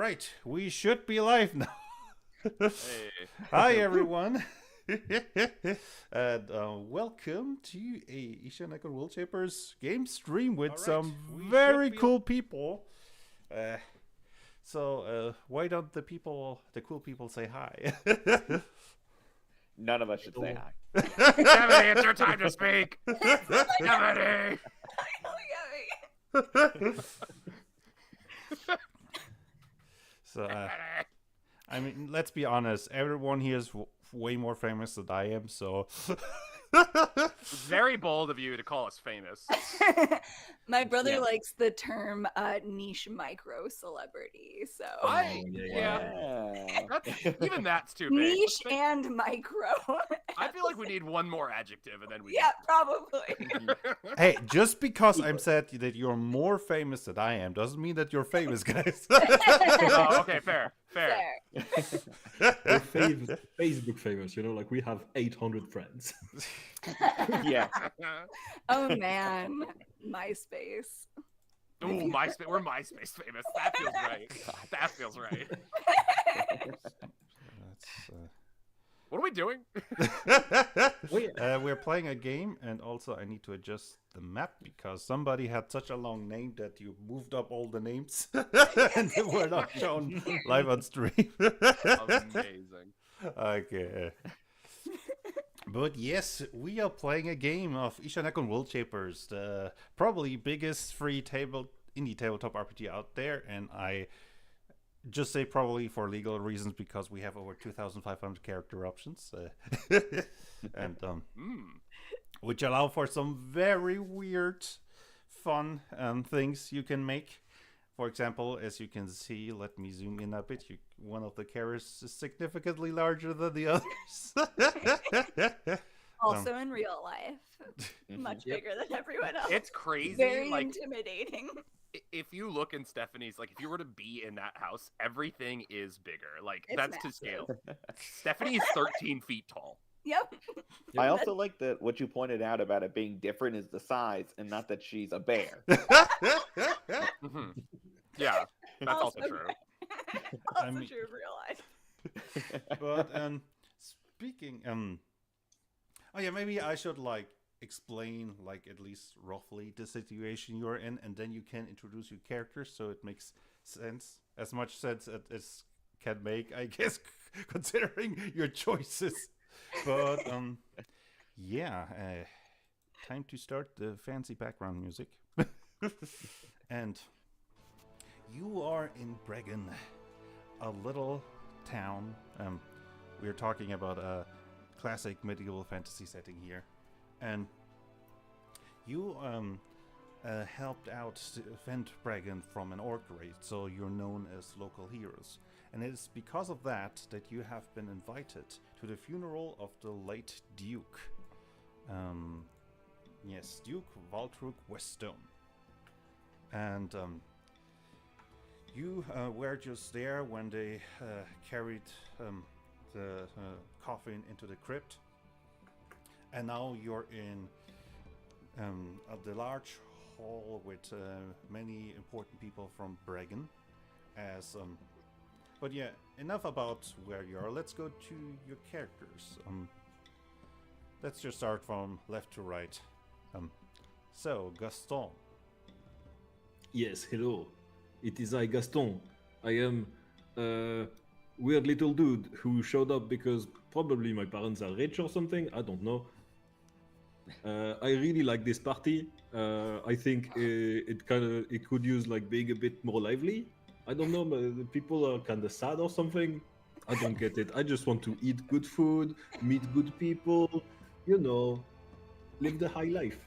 right, we should be live now. Hey. Hi, everyone. And welcome to a Ishanekon World Shapers game stream with some very cool people. So why don't the cool people say hi? None of us should say hi. Kevin, it's your time to speak. Kevin. So, I mean, let's be honest. Everyone here is way more famous than I am, so... Very bold of you to call us famous. My brother likes the term niche micro celebrity, so Even that's too big. niche and micro. I feel like we need one more adjective, and then we. Yeah, probably. Hey, just because I'm said that you're more famous than I am doesn't mean that you're famous, guys. Oh, okay, fair. We're Facebook famous, you know, like we have 800 friends. Yeah. Oh man, MySpace. Ooh, MySpace. We're MySpace famous. That feels right. That feels right. What are we doing? We're playing a game, and also I need to adjust the map because somebody had such a long name that you moved up all the names and they were not shown live on stream. Amazing. Okay. But yes, we are playing a game of Ishanekon World Shapers, the probably biggest free indie tabletop RPG out there, and I just say probably for legal reasons because we have over 2,500 character options, and which allow for some very weird, fun things you can make. For example, as you can see, let me zoom in a bit. One of the characters is significantly larger than the others. Also in real life, much bigger than everyone else. It's crazy. Very like, intimidating. If you look in Stephanie's, like, if you were to be in that house, everything is bigger. Like, It's that's massive. to scale. Stephanie is 13 feet tall. Yep. I also like that what you pointed out about it being different is the size and not that she's a bear. Mm-hmm. Yeah, that's also true. Also I mean- true of real life. But speaking, oh yeah, maybe I should explain at least roughly the situation you're in, and then you can introduce your characters so it makes sense, as much sense as can make, I guess, considering your choices. But yeah, time to start the fancy background music. And you are in Bregan, a little town. We're talking about a classic medieval fantasy setting here, and you helped out to defend Bregan from an orc raid, so you're known as local heroes. And it is because of that you have been invited to the funeral of the late Duke. Yes, Duke Valtruk Weststone. And you were just there when they carried the coffin into the crypt. And now you're in the large hall with many important people from Bregan. But yeah, enough about where you are. Let's go to your characters. Let's just start from left to right. So, Gaston. Yes, hello. It is I, Gaston. I am a weird little dude who showed up because probably my parents are rich or something. I don't know. I really like this party. I think it could use being a bit more lively. I don't know, but the people are kind of sad or something. I don't get it. I just want to eat good food, meet good people, you know, live the high life.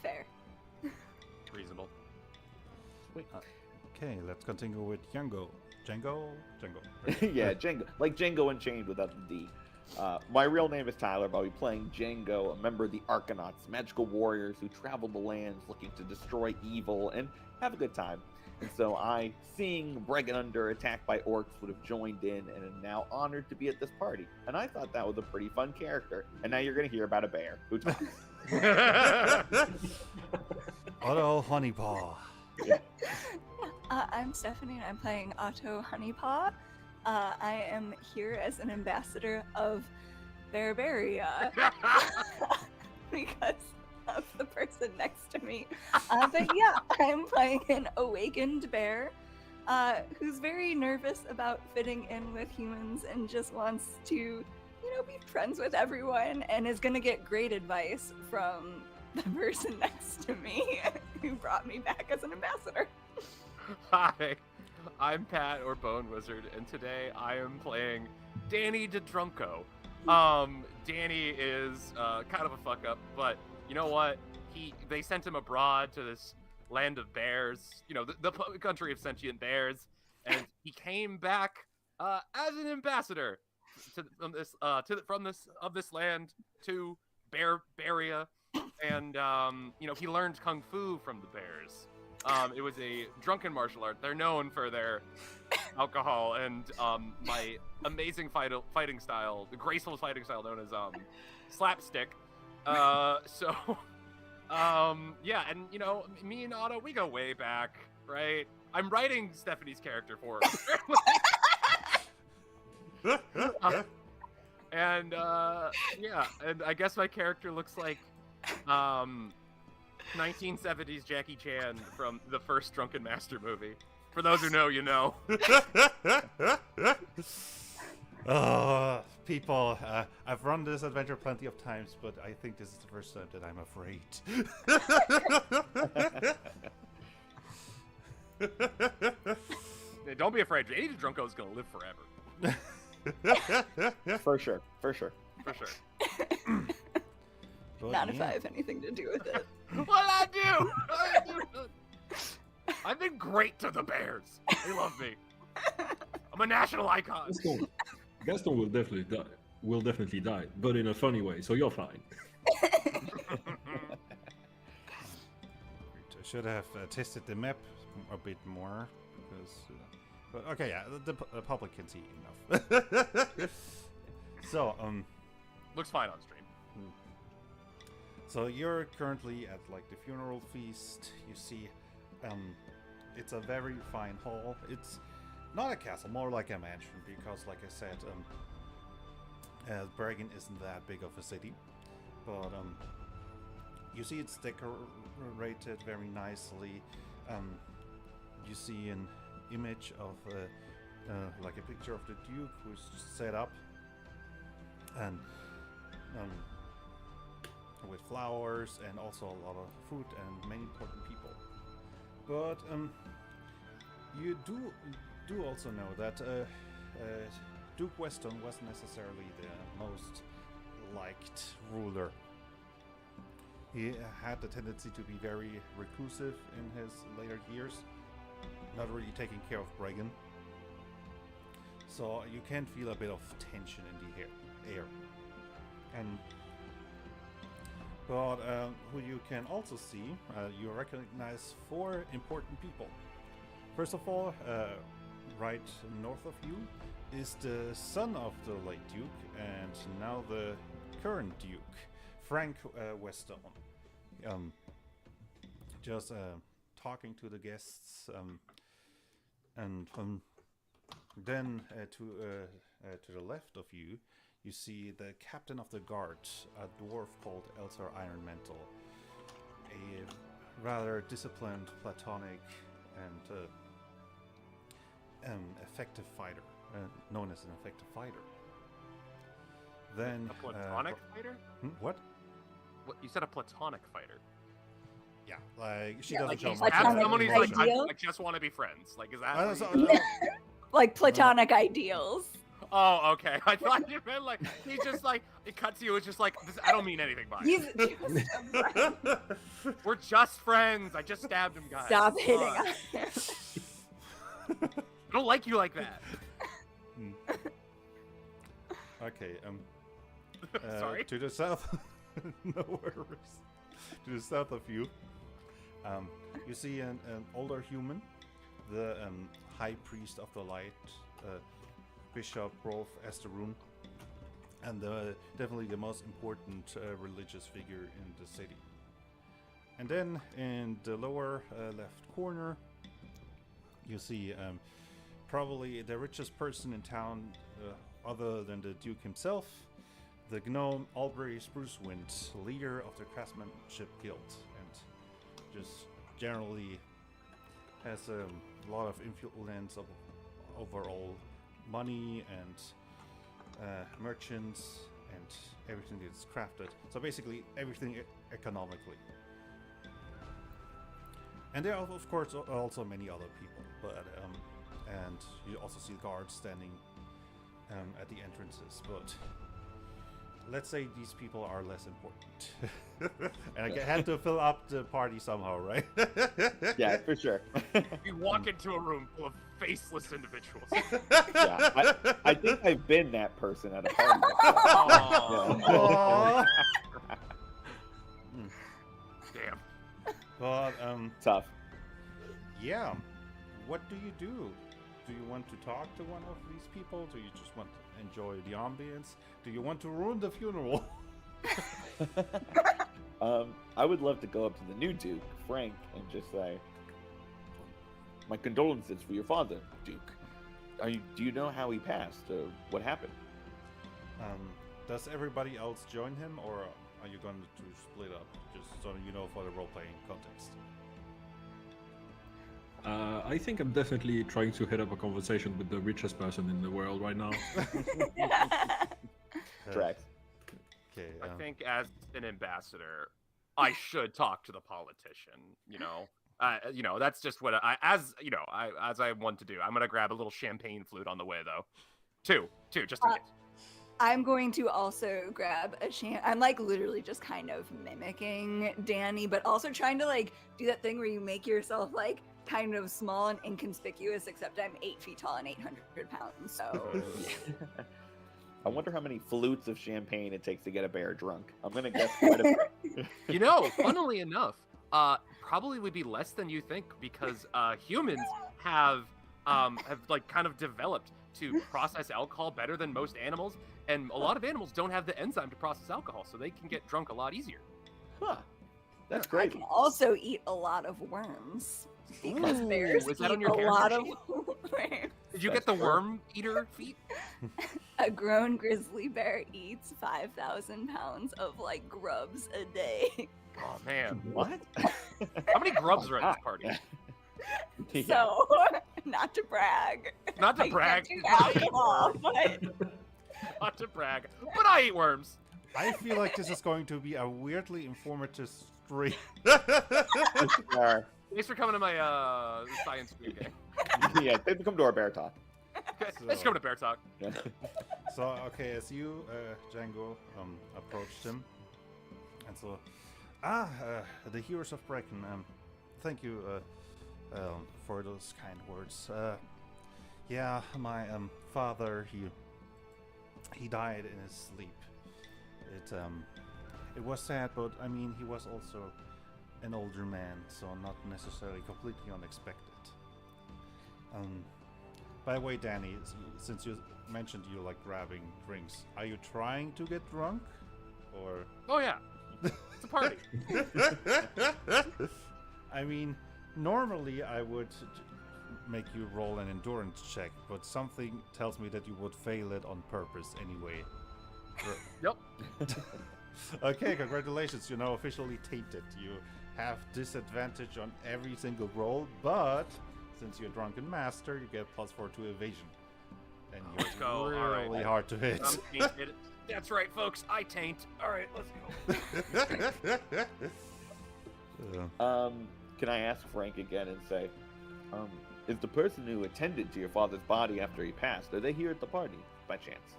Fair. Reasonable. Okay, let's continue with Django. Django? Yeah, Django. Like Django Unchained without the D. My real name is Tyler, but I'll be playing Django, a member of the Arcanauts, magical warriors who travel the lands looking to destroy evil and have a good time. And so seeing Bregan under attack by orcs, would have joined in and am now honored to be at this party. And I thought that was a pretty fun character. And now you're going to hear about a bear who talks. Otto Honeypaw. I'm Stephanie, and I'm playing Otto Honeypaw. I am here as an ambassador of Barbaria because of the person next to me. But yeah, I'm playing an awakened bear who's very nervous about fitting in with humans and just wants to, be friends with everyone, and is gonna get great advice from the person next to me who brought me back as an ambassador. Hi, I'm Pat, or Bone Wizard, and today I am playing Danny DeDrunko. Danny is kind of a fuck up, but you know what? They sent him abroad to this land of bears, the country of sentient bears, and he came back as an ambassador from this land to Barbaria, and he learned kung fu from the bears. It was a drunken martial art. They're known for their alcohol and my amazing fighting style, the graceful fighting style known as slapstick. Yeah, and me and Otto, we go way back, right? I'm writing Stephanie's character for her. And I guess my character looks like 1970s Jackie Chan from the first Drunken Master movie. For those who know, you know. People, I've run this adventure plenty of times, but I think this is the first time that I'm afraid. Hey, don't be afraid. Danny DeDrunko is gonna live forever. For sure. For sure. Not if I have anything to do with it. What'd I do? I've been great to the bears. They love me. I'm a national icon. Gaston will definitely die, but in a funny way. So you're fine. I should have tested the map a bit more because. But okay, yeah, the public can see enough. So, looks fine on stream. So you're currently at like the funeral feast. You see, it's a very fine hall. It's not a castle, more like a mansion, because, like I said, Bergen isn't that big of a city. But you see it's decorated very nicely. You see an image of like a picture of the Duke who's set up, and with flowers and also a lot of food and many important people. But you do also know that Duke Weston wasn't necessarily the most liked ruler. He had the tendency to be very reclusive in his later years, not really taking care of Bregan. So you can feel a bit of tension in the air. But who you can also see, you recognize 4 important people. First of all, right north of you is the son of the late Duke and now the current Duke, Frank Weston. Just talking to the guests, and then to the left of you, you see the captain of the guard, a dwarf called Elsar Ironmantle, a rather disciplined, platonic, and effective fighter, known as an effective fighter. Then a platonic fighter? What? What you said? A platonic fighter? Yeah, like she Yeah, doesn't like show a much. Have platonic someone who's like, ideal? I just want to be friends. Like, is that? I what don't you- know. Like platonic ideals. Oh, okay. I thought you meant like he's just like it cuts you. It's just like this, I don't mean anything by He's it. just a friend. We're just friends. I just stabbed him, guys. Stop Come hitting on. on him. I don't like you like that. Okay. Sorry. To the south. No worries. To the south of you, you see an older human, the high priest of the light, Bishop Rolf Esterun, and definitely the most important religious figure in the city. And then in the lower left corner, you see probably the richest person in town, other than the Duke himself, the gnome Albury Sprucewind, leader of the Craftsmanship Guild, and just generally has a lot of influence over all money and merchants and everything that's crafted. So basically everything economically. And there are of course also many other people, but and you also see guards standing at the entrances. But let's say these people are less important. And I had to fill up the party somehow, right? Yeah, for sure. You walk into a room full of faceless individuals. Yeah, I think I've been that person at a party. Aw. Yeah. Damn. But Tough. yeah, what do you do? Do you want to talk to one of these people? Do you just want to enjoy the ambience? Do you want to ruin the funeral? I would love to go up to the new Duke, Frank, and just say, "My condolences for your father, Duke. Do you know how he passed, or what happened?" Does everybody else join him, or are you going to split up? Just so you know, for the role-playing context. I think I'm definitely trying to head up a conversation with the richest person in the world right now. Tracks. Okay. I think as an ambassador, I should talk to the politician. That's just what as I want to do. I'm gonna grab a little champagne flute on the way, though. Two, just in case. I'm going to also grab a I'm like literally just kind of mimicking Danny, but also trying to like do that thing where you make yourself like kind of small and inconspicuous, except I'm 8 feet tall and 800 pounds. So I wonder how many flutes of champagne it takes to get a bear drunk. I'm gonna guess quite a bit. Funnily enough, probably would be less than you think, because humans have like kind of developed to process alcohol better than most animals, and a lot of animals don't have the enzyme to process alcohol, so they can get drunk a lot easier. Huh. That's I great. can also eat a lot of worms because Ooh, bears is eat that on your a character lot of sheet? worms. Did you That's get the true. worm eater feat? A grown grizzly bear eats 5,000 pounds of like grubs a day. Oh man, What? how many grubs are at this party? Yeah. So, not to brag. Not to I brag, can't do alcohol, but not to brag, but I eat worms. I feel like this is going to be a weirdly informative stream. Sure. Thanks for coming to my science stream game. Yeah, they come to our bear talk. Let's come to Bear Talk. Yeah. So, okay, as you, Django, approached him, and so, the heroes of Brecken, thank you, for those kind words. Yeah, my, father, he died in his sleep. It was sad, but, I mean, he was also an older man, so not necessarily completely unexpected. By the way, Danny, since you mentioned you like grabbing drinks, are you trying to get drunk, or? Oh yeah, it's a party. I mean, normally I would make you roll an endurance check, but something tells me that you would fail it on purpose anyway. Yep. Okay, congratulations, you're now officially tainted. You have disadvantage on every single roll, but since you're Drunken Master, you get +4 to evasion. And Let's you're go, really alright. hard to hit. I'm tainted. That's right, folks. I taint. All right, let's go. Can I ask Frank again and say, is the person who attended to your father's body after he passed, are they here at the party, by chance?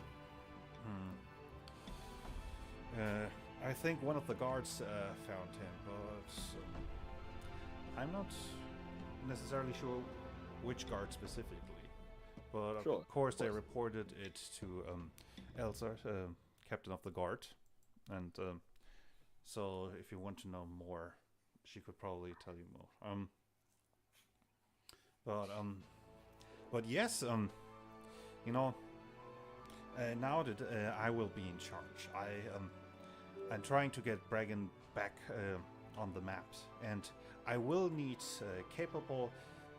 I think one of the guards found him, but I'm not necessarily sure which guard specifically. But Sure, of course, they course. reported it to Elsa, captain of the guard, and so if you want to know more, she could probably tell you more. But yes, you know, now that I will be in charge, I'm trying to get Bragan back on the maps, and I will need capable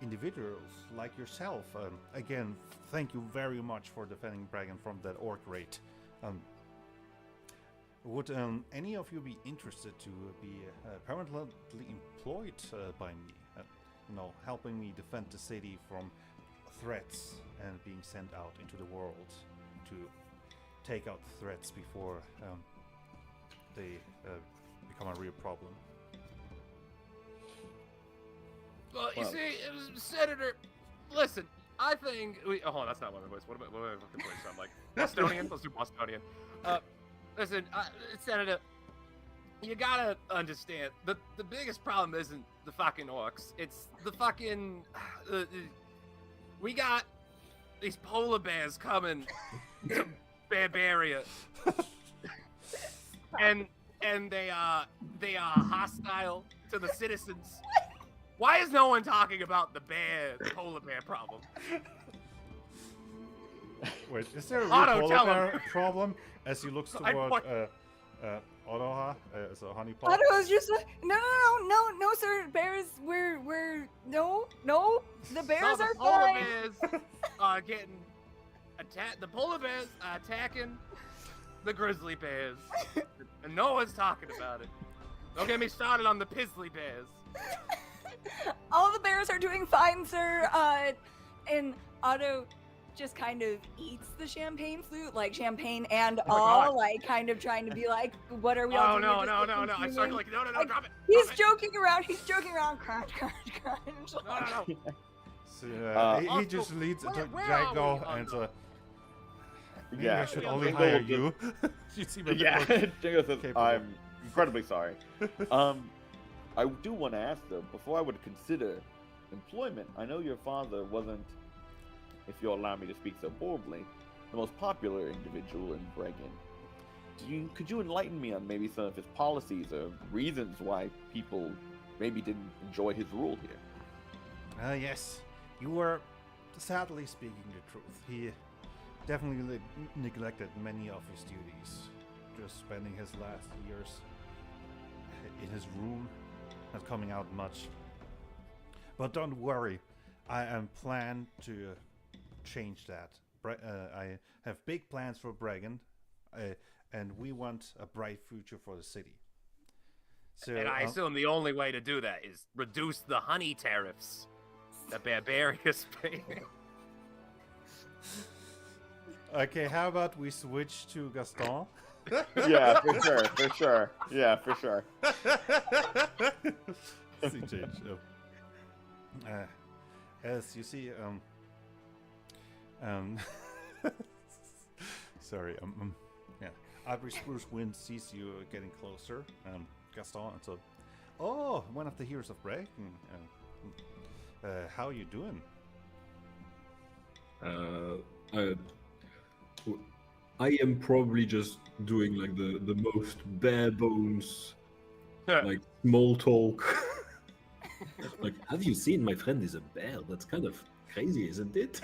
individuals like yourself. Again, thank you very much for defending Bragan from that orc raid. Would any of you be interested to be permanently employed by me? Helping me defend the city from threats and being sent out into the world to take out threats before they become a real problem. Well, you see, Senator, listen, I think oh, that's not my voice. What am I fucking voice sound like? Bostonian? Let's do Bostonian. Listen, Senator, you gotta understand, the biggest problem isn't the fucking orcs. It's the fucking, we got these polar bears coming to Barbaria. and they are hostile to the citizens. Why is no one talking about the polar bear problem? Wait, is there a Otto, real tell polar him. bear problem as he looks toward Odoha, so honeypot? Otto was just like, no, sir, bears, we're no, the bears No, are the polar fine. bears are getting attacked. The polar bears are attacking the grizzly bears, and no one's talking about it. Don't get me started on the pizzly bears. All the bears are doing fine, sir. And Otto just kind of eats the champagne flute, like champagne and Oh my all, God. like kind of trying to be like, what are we all Oh, doing? no. We're just, I started consuming. like, no, Like, drop it. He's drop it. joking around, crunch. No. So, he Also, just leads where are Django we on and the- maybe I should Yeah, only Django hire will you. You seem a bit Yeah, more Django says, capable. I'm incredibly sorry. I do want to ask though, before I would consider employment, I know your father wasn't, if you'll allow me to speak so boldly, the most popular individual in Bregan. Could you enlighten me on maybe some of his policies or reasons why people maybe didn't enjoy his rule here? Yes, you were sadly speaking the truth. He definitely neglected many of his duties, just spending his last years in his room, not coming out much. But don't worry, I am plan to change that. I have big plans for Bregan, and we want a bright future for the city. So, And I assume the only way to do that is reduce the honey tariffs that Barbaria's paying. okay, how about we switch to Gaston? Yeah, for sure. Yeah, for sure. See change. As you see, sorry, yeah. Aubrey Spruce Wind sees you getting closer, Gaston, and so, oh, one of the heroes of Bregan. How are you doing? I am probably just doing like the most bare bones, like small talk. Like, have you seen my friend is a bear? That's kind of crazy, isn't it?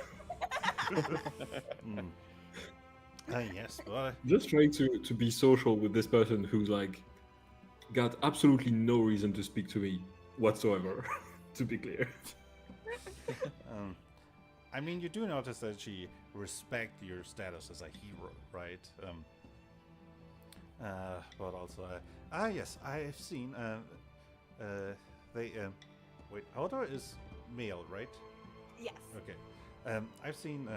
Yes, but Just trying to be social with this person who's like got absolutely no reason to speak to me whatsoever. To be clear. I mean, you do notice that she respects your status as a hero, right? But also, yes, I have seen. Wait, Odo is male, right? Yes. Okay. I've seen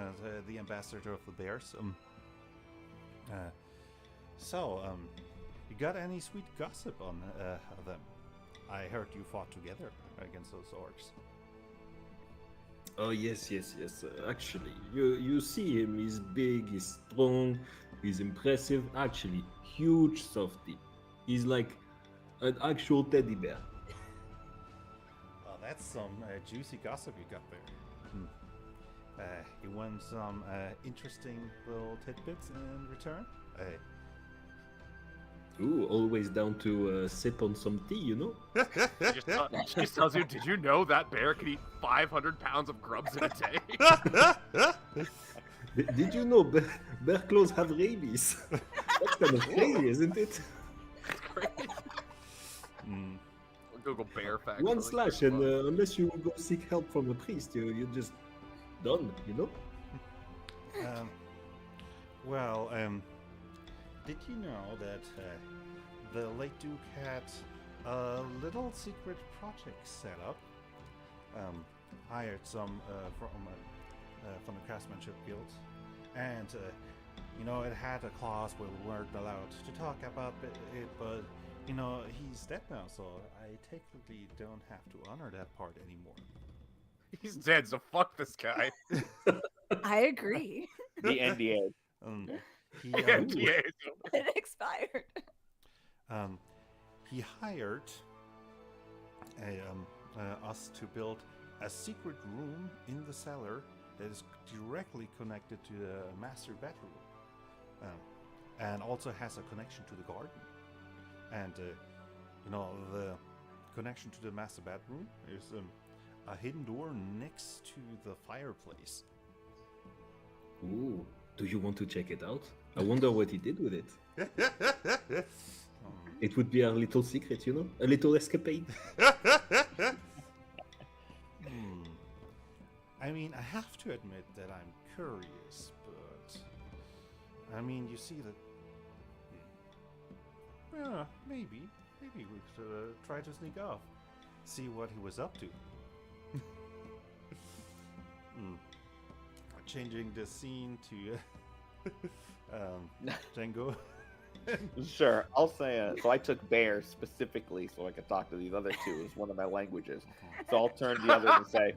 the ambassador of the bears. You got any sweet gossip on them? I heard you fought together against those orcs. Oh yes. Actually, you see him. He's big. He's strong. He's impressive. Actually, huge softy. He's like an actual teddy bear. Well, that's some juicy gossip you got there. You want some interesting little tidbits in return? Ooh, always down to sip on some tea, you know? She just tells you, did you know that bear can eat 500 pounds of grubs in a day? Did you know bear claws have rabies? That's kind of crazy, isn't it? It's crazy. Google bear fact. One really slash, quick. and unless you go seek help from a priest, you're just done, you know? Well, did you know that the late Duke had a little secret project set up? Hired some from the Craftsmanship Guild, and it had a clause where we weren't allowed to talk about it, but he's dead now, so I technically don't have to honor that part anymore. He's dead, so fuck this guy. I agree. The NDA. He NDA. It expired. he hired us to build a secret room in the cellar that is directly connected to the master bedroom, and also has a connection to the garden. And the connection to the master bedroom is a hidden door next to the fireplace. Ooh, do you want to check it out? I wonder what he did with it. It would be our little secret, a little escapade. I mean, I have to admit that I'm curious, but I mean, you see that. Yeah, maybe we could try to sneak off, see what he was up to. Changing the scene to Django. Sure, I'll say. So I took bear specifically so I could talk to these other two. It's one of my languages. So I'll turn to the others and say,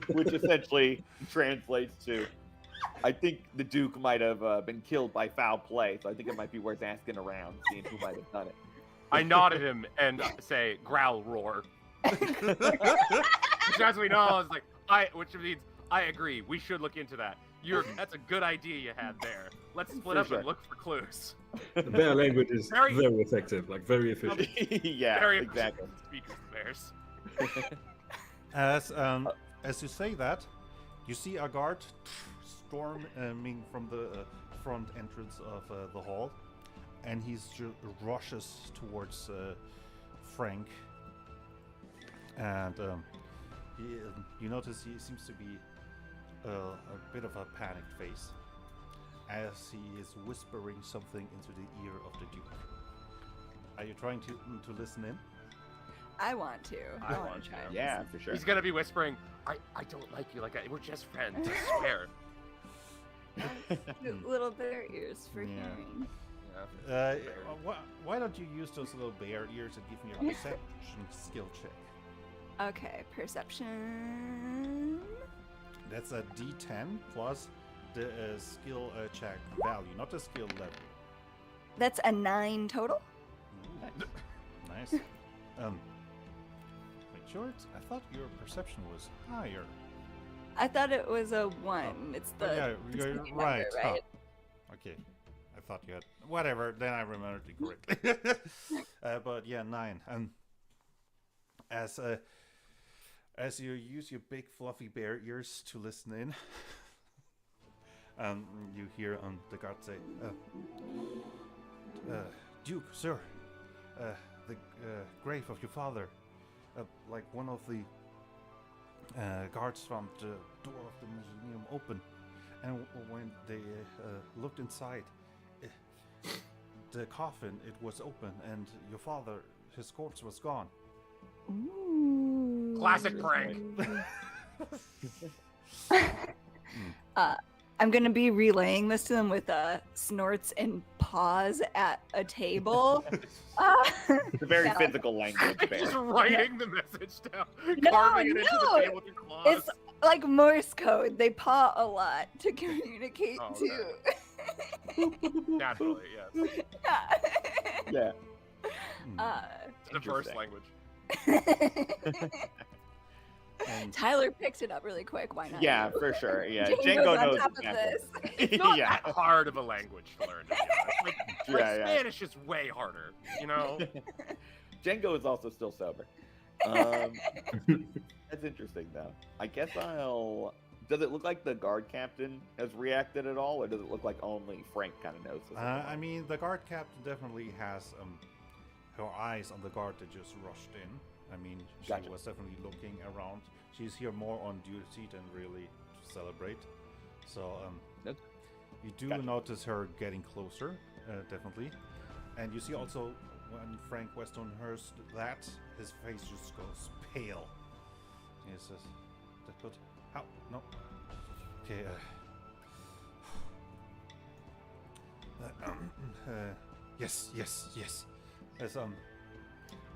which essentially translates to, I think the Duke might have been killed by foul play. So I think it might be worth asking around, seeing who might have done it. I nod at him and say, growl, roar. Which, as we know, is like, which means I agree. We should look into that. That's a good idea you had there. Let's split up and look for clues. Their language is Very- very effective, like very efficient. Yeah, Very exactly. Speakers of bears. As you say that, you see a guard storming from the front entrance of the hall, and he rushes towards Frank, and you notice he seems to be a bit of a panicked face as he is whispering something into the ear of the Duke. Are you trying to listen in? I want to. I wanna want to. try and Yeah, listen. for sure. He's gonna be whispering, I don't like you. We're just friends. I swear. Little bear ears for Yeah. hearing. Yeah. Why don't you use those little bear ears and give me a perception skill check? Okay, perception. That's a D10 plus the skill check value, not the skill level. That's a 9 total. Ooh, nice. Wait, George, I thought your perception was higher. I thought it was a 1. It's the yeah, the you're second number, right. right? Okay, I thought you had whatever. Then I remembered it correctly. But yeah, 9. As you use your big fluffy bear ears to listen in, you hear the guard say, Duke, sir, the grave of your father, like one of the guards found the door of the mausoleum open, and when they looked inside, the coffin, it was open, and your father, his corpse was gone. Ooh. Classic prank. I'm gonna be relaying this to them with snorts and paws at a table. It's a very Yeah. physical language, Just bear. writing the message down, No, carving it into no, the table with your claws. It's like Morse code. They paw a lot to communicate Oh, to. Naturally, yes. Yeah. It's a diverse Interesting. language. And Tyler picks it up really quick. Why not? Yeah, you? for sure. Yeah, Django's Django on knows top of exactly. this. It's not Yeah. that hard of a language to learn. To be honest. Like Yeah, yeah. Spanish is way harder, you know? Django is also still sober. That's interesting, though. I guess I'll. Does it look like the guard captain has reacted at all, or does it look like only Frank kind of knows? This I mean, the guard captain definitely has her eyes on the guard that just rushed in. I mean, she Gotcha. was definitely looking around. She's here more on duty than really to celebrate. So That's- you do Gotcha. notice her getting closer, definitely. And you see also when Frank Westonhurst that, his face just goes pale. He says, "That good? How? No. Okay. Yes.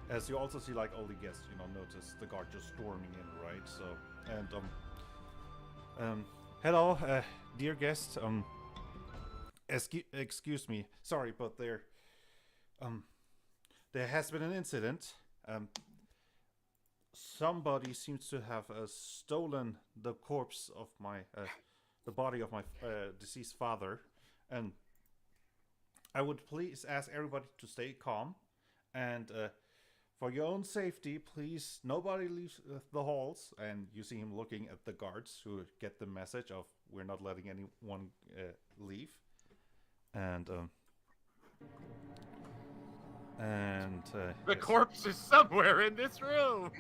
As you also see, like all the guests, notice the guard just storming in, right? So, and hello, dear guest. Excuse me. Sorry, but there has been an incident. Somebody seems to have stolen the corpse of the body of my deceased father, and I would please ask everybody to stay calm, and for your own safety, please, nobody leaves the halls. And you see him looking at the guards who get the message of we're not letting anyone leave, and The yes. corpse is somewhere in this room.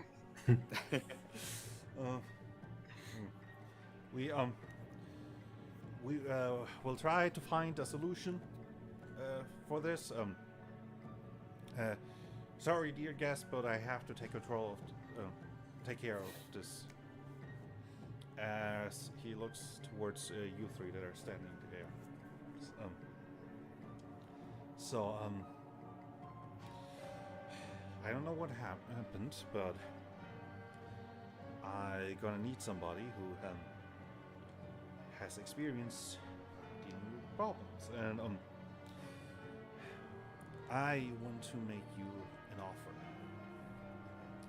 We will try to find a solution for this. Sorry, dear guest, but I have to take take care of this. As he looks towards you three that are standing there. I don't know what happened, but I'm gonna need somebody who has experience dealing with problems, and I want to make you an offer.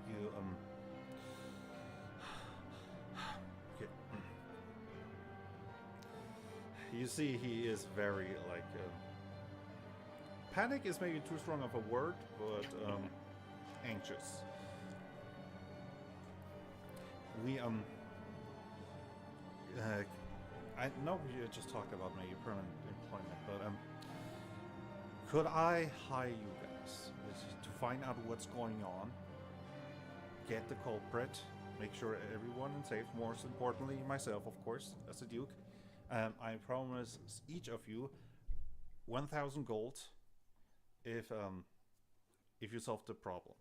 You okay. You see, he is very like panic is maybe too strong of a word, but anxious. I know we just talked about maybe permanent employment, but could I hire you guys to find out what's going on, get the culprit, make sure everyone is safe, most importantly myself, of course, as a duke. I promise each of you 1,000 gold if you solve the problem.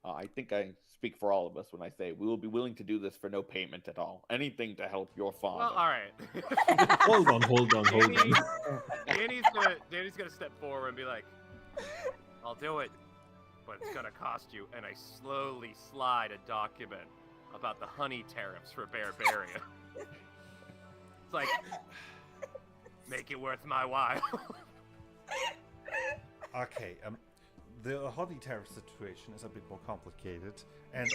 I think I speak for all of us when I say we will be willing to do this for no payment at all. Anything to help your father. Well, all right. Hold on. Danny's gonna step forward and be like, "I'll do it, but it's gonna cost you." And I slowly slide a document about the honey tariffs for Barbaria. It's like, make it worth my while. Okay, the honey tariff situation is a bit more complicated, and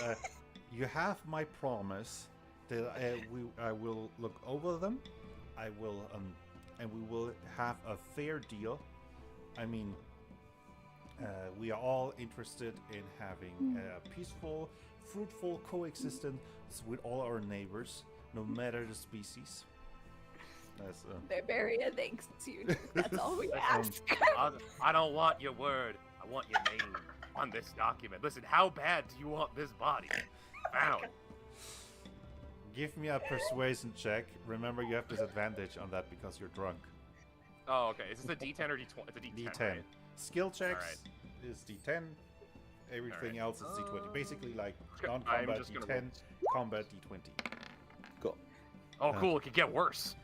you have my promise that I will look over them. I will, and we will have a fair deal. I mean, we are all interested in having a peaceful, fruitful coexistence with all our neighbors, no matter the species. That's, Barbaria thanks you. That's all we ask. I don't want your word. I want your name on this document. Listen, how bad do you want this body found? Give me a persuasion check. Remember, you have disadvantage on that because you're drunk. Oh, okay. Is this a D10 or D20? It's a D10. D10. Right? Skill checks is D10. Everything else is D20. Basically, like non-combat just gonna D10, combat D20. Cool. Oh, cool. It could get worse.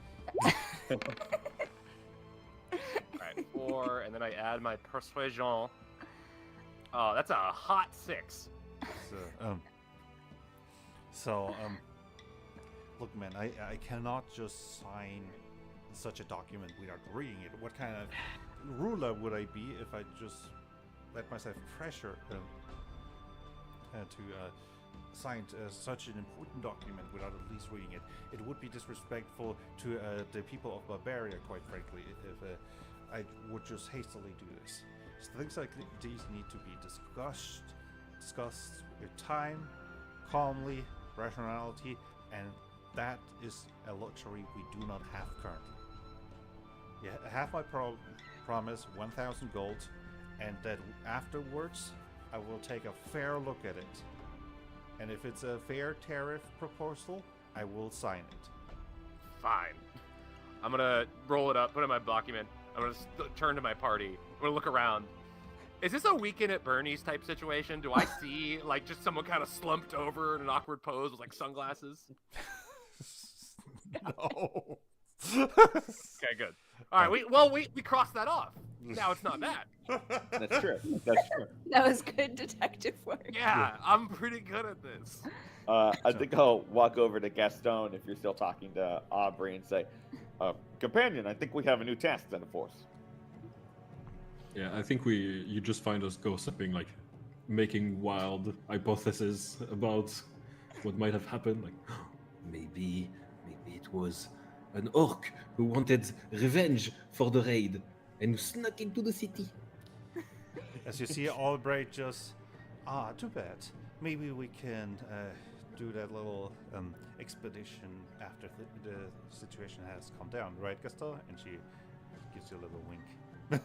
Alright, 4, and then I add my persuasion. Oh, that's a hot 6. Look, man, I cannot just sign such a document without reading it. What kind of ruler would I be if I just let myself pressure to sign such an important document without at least reading it? It would be disrespectful to the people of Barbaria, quite frankly, if I would just hastily do this. So things like these need to be discussed with time, calmly, rationality, and that is a luxury we do not have currently. You have my promise, 1,000 gold, and that afterwards I will take a fair look at it. And if it's a fair tariff proposal, I will sign it. Fine. I'm gonna roll it up, put it in my document. I'm gonna turn to my party. I'm gonna look around. Is this a Weekend at Bernie's type situation? Do I see like just someone kind of slumped over in an awkward pose with like sunglasses? No. Okay, good. All right, we crossed that off. Now it's not bad. That's true. That's true. That was good detective work. Yeah, I'm pretty good at this. I think I'll walk over to Gaston if you're still talking to Aubrey and say, companion, I think we have a new task then for us. Yeah, I think you just find us gossiping, like making wild hypotheses about what might have happened. Like, maybe it was an orc who wanted revenge for the raid and snuck into the city. As you see Albright just, too bad. Maybe we can do that little expedition after the situation has calmed down, right, Gaston? And she gives you a little wink.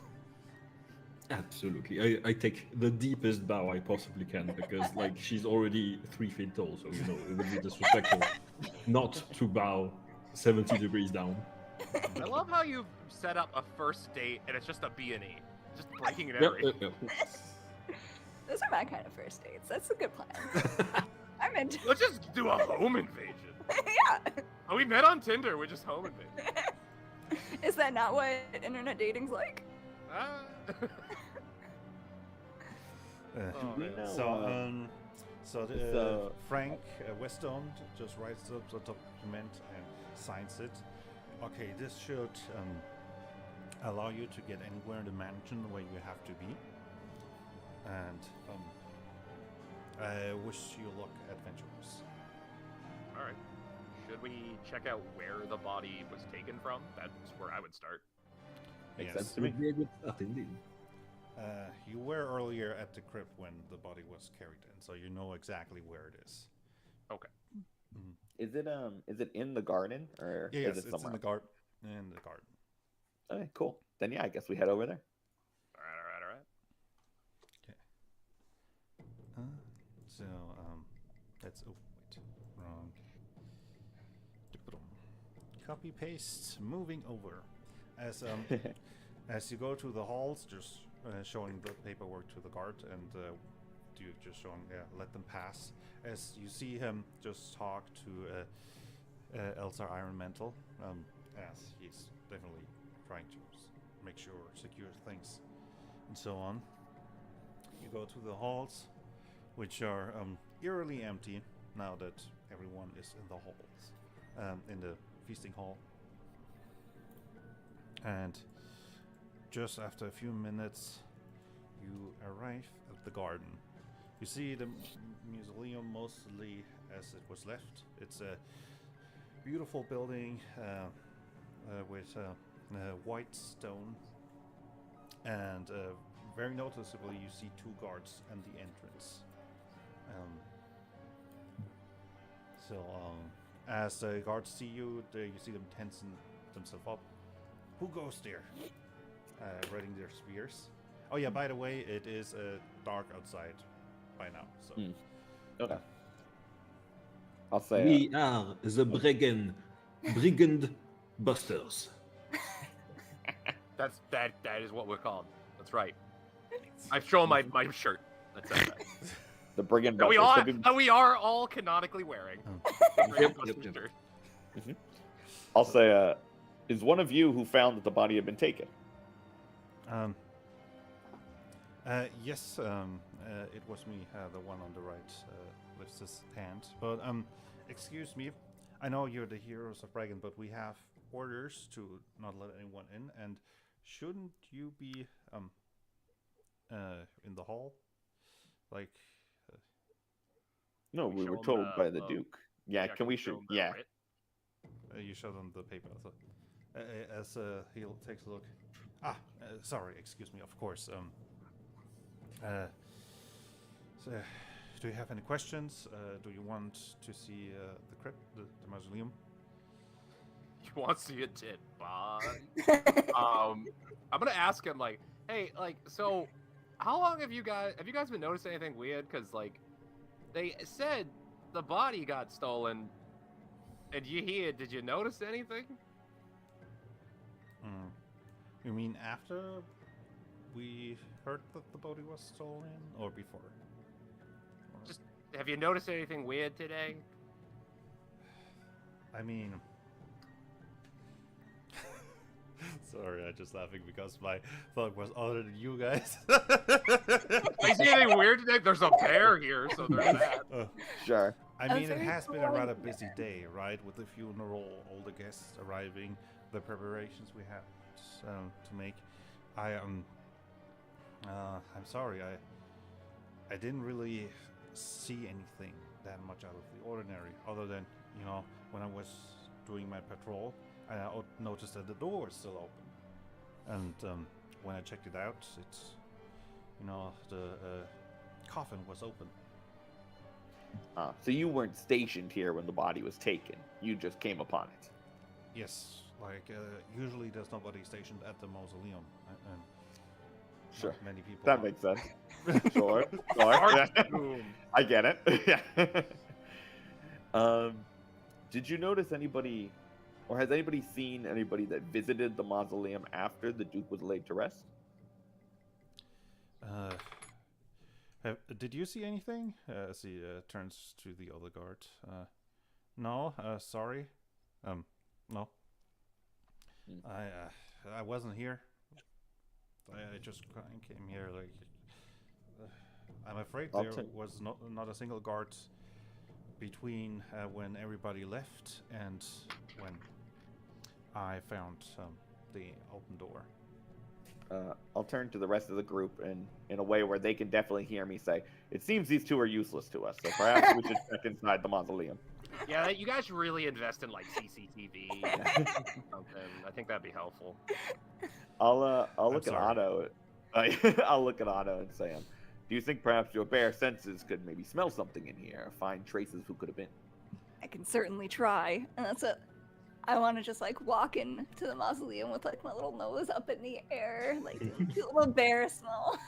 Absolutely. I take the deepest bow I possibly can because, like, she's already 3 feet tall, so, it would be disrespectful not to bow 70 degrees down. I love how you've set up a first date and it's just a B&E. Just breaking and entering. Those are my kind of first dates. That's a good plan. I'm into Let's just do a home invasion. Yeah. Oh, we met on Tinder. We're just home invasion. Is that not what internet dating's like? Oh, man. So Frank Weston just writes up the document and signs it. Okay, this should allow you to get anywhere in the mansion where you have to be. And I wish you luck, adventurers. All right. Should we check out where the body was taken from? That's where I would start. Makes Yes. sense to me. Would be a good start indeed. You were earlier at the crypt when the body was carried in, so you know exactly where it is. Okay. Is it in the garden or Yes, is it it's somewhere? in the garden. In the garden. Okay, cool. Then yeah, I guess we head over there. All right. So that's wrong. Copy paste. Moving over. As you go to the halls, just showing the paperwork to the guard and you just showing let them pass. As you see him just talk to Elsar Ironmantle, as he's definitely trying to make sure secure things and so on. You go to the halls, which are eerily empty now that everyone is in the halls, in the feasting hall. And just after a few minutes, you arrive at the garden. You see the mausoleum mostly as it was left. It's a beautiful building with white stone, and very noticeably you see 2 guards at the entrance. As the guards see you, you see them tensen themselves up. Who goes there? Readying their spears. Oh yeah, by the way, it is dark outside by now. So Okay. I'll say We are the brigand busters. That is what we're called. That's right. I've shown my shirt. That's that. the brigand That busters. we are all canonically wearing. the Brigand Busters Yep. shirt. I'll say, is one of you who found that the body had been taken? Yes, it was me, the one on the right lifts his hand. But excuse me, I know you're the heroes of Bragan, but we have orders to not let anyone in. And shouldn't you be in the hall? Like, No, We we show were him told the- by the Duke. Yeah, can we show shoot? him the Yeah. writ? you show them the paper. So, as he takes a look. Sorry, excuse me. Of course. So, do you have any questions? Do you want to see the crypt, the mausoleum? You want to see a tit bod? I'm gonna ask him like, hey, like, so how long have you guys been noticing anything weird? Because like, they said the body got stolen, and did you notice anything? You mean after we heard that the body was stolen, or before? Or- Just have you noticed anything weird today? I mean, sorry, I'm just laughing because my thought was other than you guys. I see anything weird today? There's a bear here, so there's that. Sure. I A mean, it very has been a polite rather bear. busy day, right? With the funeral, all the guests arriving, the preparations we had to make. I'm sorry. I didn't really see anything that much out of the ordinary, other than when I was doing my patrol, I noticed that the door was still open, and when I checked it out, it's the coffin was open. So you weren't stationed here when the body was taken. You just came upon it. Yes, like usually there's nobody stationed at the mausoleum, and Sure. not many people. That are. makes sense. Sure. Yeah. Boom. I get it. Yeah. Did you notice anybody, or has anybody seen anybody that visited the mausoleum after the Duke was laid to rest? Did you see anything? As he turns to the other guard. No, sorry. No. I wasn't here. I just came here. Like, I'm afraid I'll there take- was not a single guard between when everybody left and when I found the open door. I'll turn to the rest of the group and in a way where they can definitely hear me say, "It seems these two are useless to us, so perhaps we should check inside the mausoleum." Yeah, you guys should really invest in like CCTV something. I think that'd be helpful. I'll look at sorry. Otto. I'll look at Otto and say, "Do you think perhaps your bare senses could maybe smell something in here, or find traces who could have been?" I can certainly try. And that's it. I want to just like walk into the mausoleum with like my little nose up in the air, like do a little bear smell.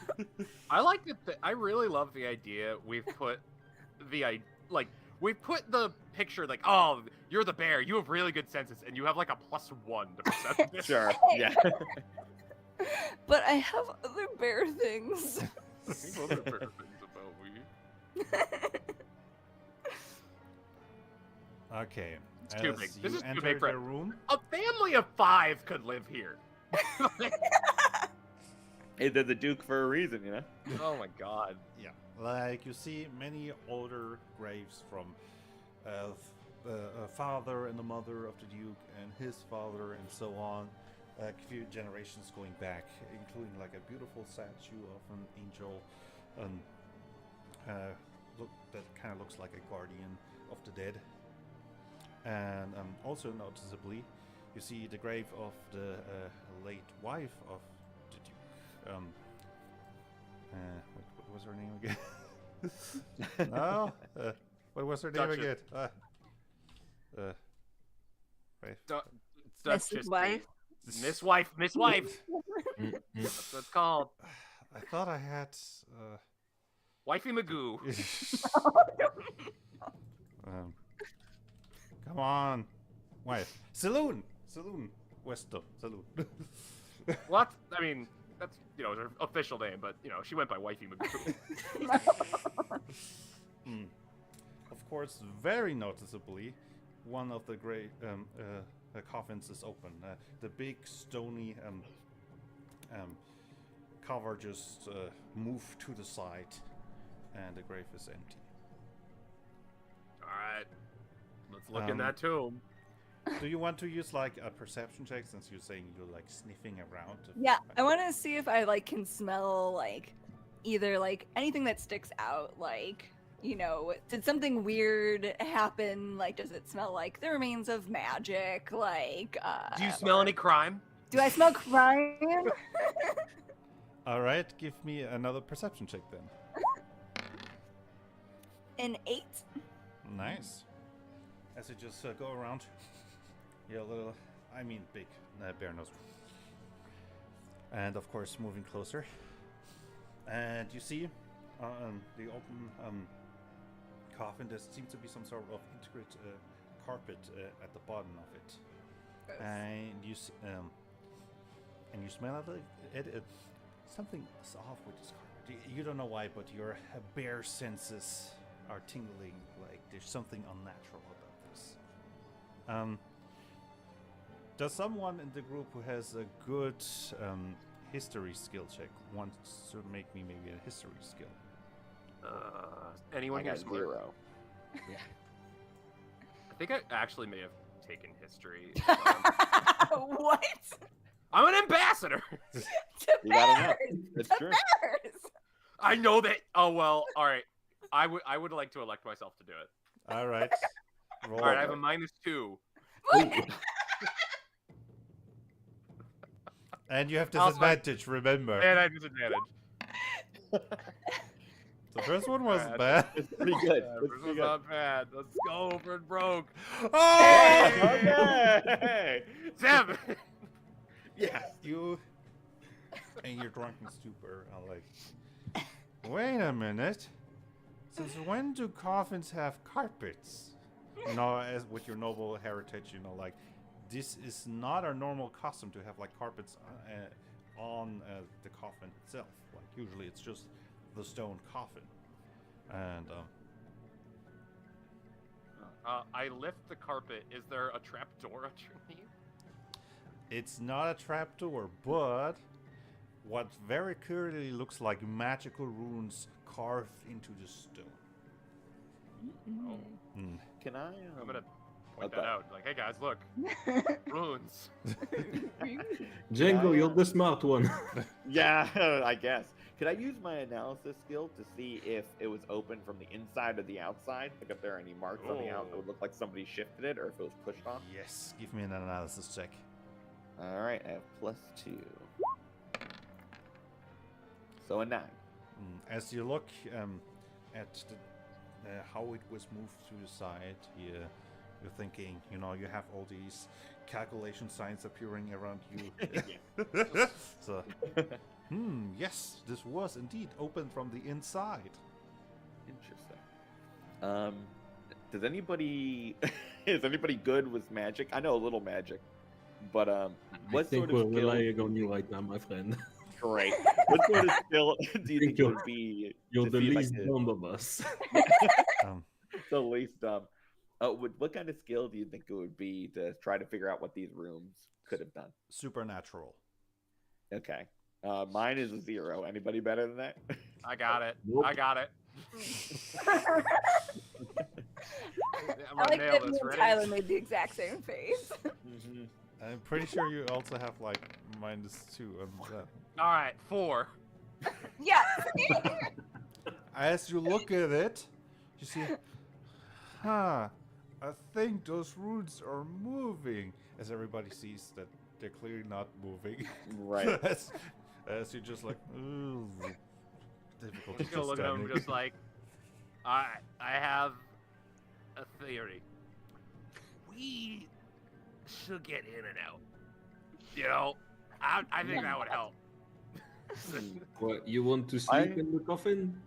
I like that. I really love the idea. We've put the picture like, oh, you're the bear. You have really good senses, and you have like a +1 to perception. Sure. Yeah. But I have other bear things. Other bear things about me. Okay. It's too as big. you This is too enter big for the room. A family of 5 could live here. Hey, they're the Duke for a reason, you know. Oh my god. Yeah, like you see many older graves from the father and the mother of the Duke and his father and so on, a few generations going back, including like a beautiful statue of an angel, that kind of looks like a guardian of the dead. And also noticeably, you see the grave of the late wife of the Duke. What was her name again? No? What was her name Duchess. again? Mrs. Wife. Miss Wife. Miss Wife. Mm, mm. That's what it's called. I thought I had. Wifey Magoo. Come on, wife. Saloon. Westo. Saloon. What? I mean, that's her official name, but she went by Wifey Magoo. Of course, very noticeably, one of the great coffins is open. The big stony cover just moved to the side, and the grave is empty. All right, let's look in that tomb. Do you want to use like a perception check, since you're saying you're like sniffing around? Yeah, I want to see if I like can smell like either like anything that sticks out, like did something weird happen? Like, does it smell like the remains of magic? Like, Do you smell any crime? do I smell crime? All right, give me another perception check then. An 8. Nice. As you just go around, your little, big bear nose. And of course, moving closer, And you see the open coffin. There seems to be some sort of intricate carpet at the bottom of it. Gross. And you smell it. Something is off with this carpet. You don't know why, but your bare senses are tingling. Like there's something unnatural about this. Does someone in the group who has a good history skill check want to make me maybe a history skill? Anyone I got who's smart? 0. I think I actually may have taken history. What? I'm an ambassador. To You gotta know. bears! It's To true. bears! I know that. Oh well. All right. I would like to elect myself to do it. All right. Roll. All right. I have a -2. And you have Also- disadvantage, remember. And I have disadvantage. The first one was Bad. bad. It's pretty good. Yeah, It's this pretty was good. not bad. Let's go for it broke. Oh! Okay. 7. Yes. You and your drunken stupor are like, wait a minute. Since when do coffins have carpets? You know, as with your noble heritage, you know, like this is not our normal custom to have like carpets on the coffin itself. Like usually it's just the stone coffin. And I lift the carpet. Is there a trap door underneath? it's not a trapdoor, but what very clearly looks like magical runes carved into the stone. Oh, Mm. Can I? I'm gonna point Okay. that out. Like, hey guys, look, runes. Django, you're the smart one. Yeah, I guess. Could I use my analysis skill to see if it was open from the inside or the outside? Like if there are any marks on the out that would look like somebody shifted it, or if it was pushed on? Yes, give me an analysis check. All right, I have +2. So a 9. As you look at how it was moved to the side, you're thinking, you know, you have all these calculation signs appearing around you. So, yes, this was indeed open from the inside. Interesting. Does anybody is anybody good with magic? I know a little magic, but I what think sort of we're skill? relying on you right now, my friend. Great. What sort of skill do you think it You're- would be? You're to the see if I least could- dumb of us. Um, The least dumb. What kind of skill do you think it would be to try to figure out what these rooms could have done? supernatural. Okay. Mine is a 0. Anybody better than that? I got it. Nope. I got it. I'm I gonna like nail that this. me and Ready? Tyler made the exact same face. I'm pretty sure you also have like -2 on that. All right, 4. Yes! As you look at it, you see, I think those runes are moving. As everybody sees that they're clearly not moving. Right. as you're just like, ooh, difficult I'm just gonna look at him just like, I have a theory. We should get in and out. You know, I think that would help. What, you want to sleep in the coffin?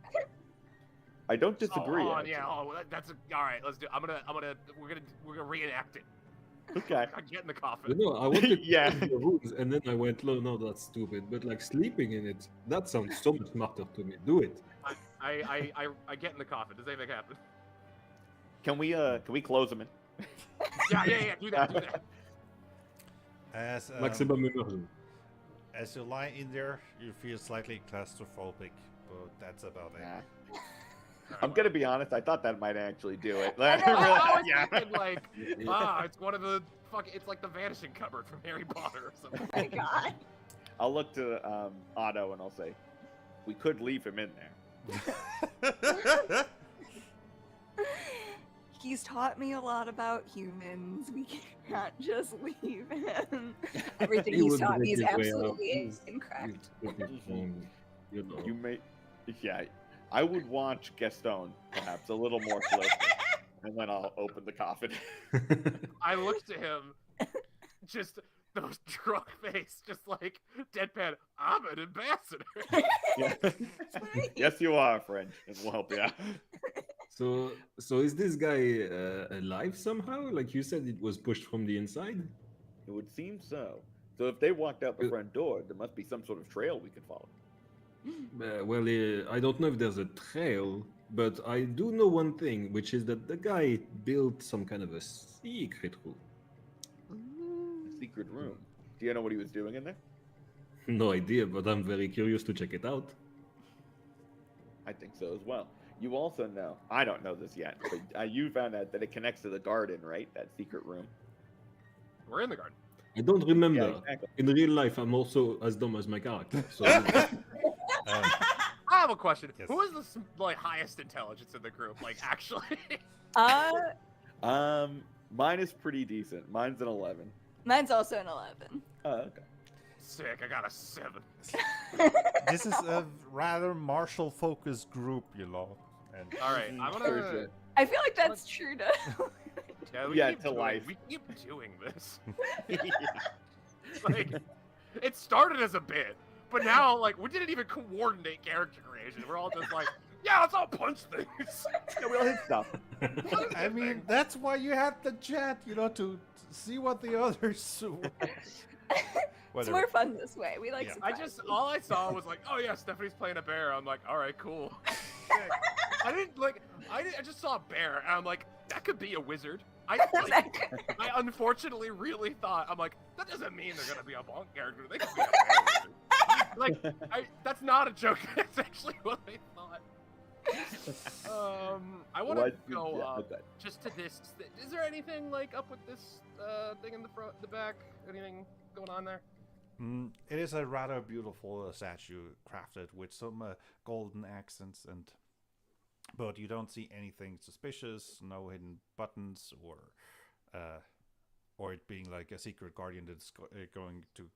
I don't disagree. Oh, actually. yeah. Oh, that's all right. Let's do. We're gonna reenact it. Okay. I get in the coffin. You know, I wanted Yeah. to the rooms, and then I went, no, that's stupid. But like sleeping in it, that sounds so much smarter to me. Do it. I get in the coffin. Does anything happen? Can we close them in? Yeah. Do that. As Maximum immersion. as you lie in there, you feel slightly claustrophobic, but that's about it. Nah. I'm gonna be honest. I thought that might actually do it. I know, I was Yeah. thinking like, it's one of the it's like the vanishing cupboard from Harry Potter or something. Oh my god. I'll look to Otto and I'll say, we could leave him in there. He's taught me a lot about humans. We can't just leave him. Everything He he's would taught me is make his way out. absolutely He's- incorrect. he's pretty strong, you know. You may, yeah. I would watch Gaston perhaps a little more closely, and then I'll open the coffin. I looked to him, just those drunk face, just like deadpan. I'm an ambassador. Yeah. Yes, you are, friend, and we'll help you out. So is this guy alive somehow? Like you said, it was pushed from the inside. It would seem so. So if they walked out the front door, there must be some sort of trail we could follow. Well, I don't know if there's a trail, but I do know one thing, which is that the guy built some kind of a secret room. A secret room. Do you know what he was doing in there? No idea, but I'm very curious to check it out. I think so as well. You also know, I don't know this yet, but you found out that it connects to the garden, right? That secret room. We're in the garden. I don't remember. Yeah, exactly. In real life, I'm also as dumb as my character. So I have a question. Yes. Who is the like highest intelligence in the group? Like actually. Mine is pretty decent. Mine's an 11. Mine's also an 11. Oh, okay. Sick. I got a 7. This is a rather martial focused group, you know. And All right. I'm Sure, gonna. sure. I feel like that's true to. Yeah, keep to life. We keep doing this. Like, it started as a bit, but now like we didn't even coordinate character creation. We're all just like, yeah, let's all punch things. Yeah, we all hit stuff. I mean, that's why you have the chat, you know, to see what the others. It's Whatever. more fun this way. We like. Yeah. surprises. all I saw was like, oh yeah, Stephanie's playing a bear. I'm like, all right, cool. Sick. I just saw a bear, and I'm like, that could be a wizard. I unfortunately really thought, I'm like, that doesn't mean they're gonna be a bonk character. They could be a bear wizard. Like, that's not a joke. That's actually what I thought. I want to go just to this. Is there anything like up with this thing in the front, the back? Anything going on there? It is a rather beautiful statue crafted with some golden accents, but you don't see anything suspicious. No hidden buttons or it being like a secret guardian that's going to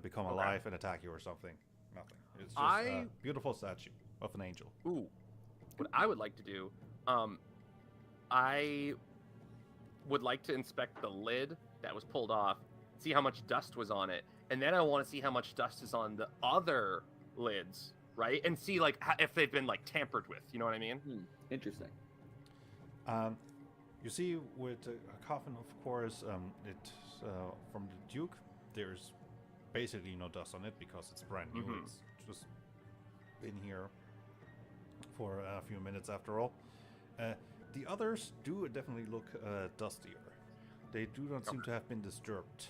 become alive and attack you or something. Nothing. It's just a beautiful statue of an angel. Ooh, what I would like to do, I would like to inspect the lid that was pulled off, see how much dust was on it, and then I want to see how much dust is on the other lids, right? And see like if they've been like tampered with. You know what I mean? Interesting. You see, with a coffin, of course, from the Duke, there's basically no dust on it because it's brand new. Mhm. It's just been here for a few minutes after all. The others do definitely look dustier. They do not seem to have been disturbed.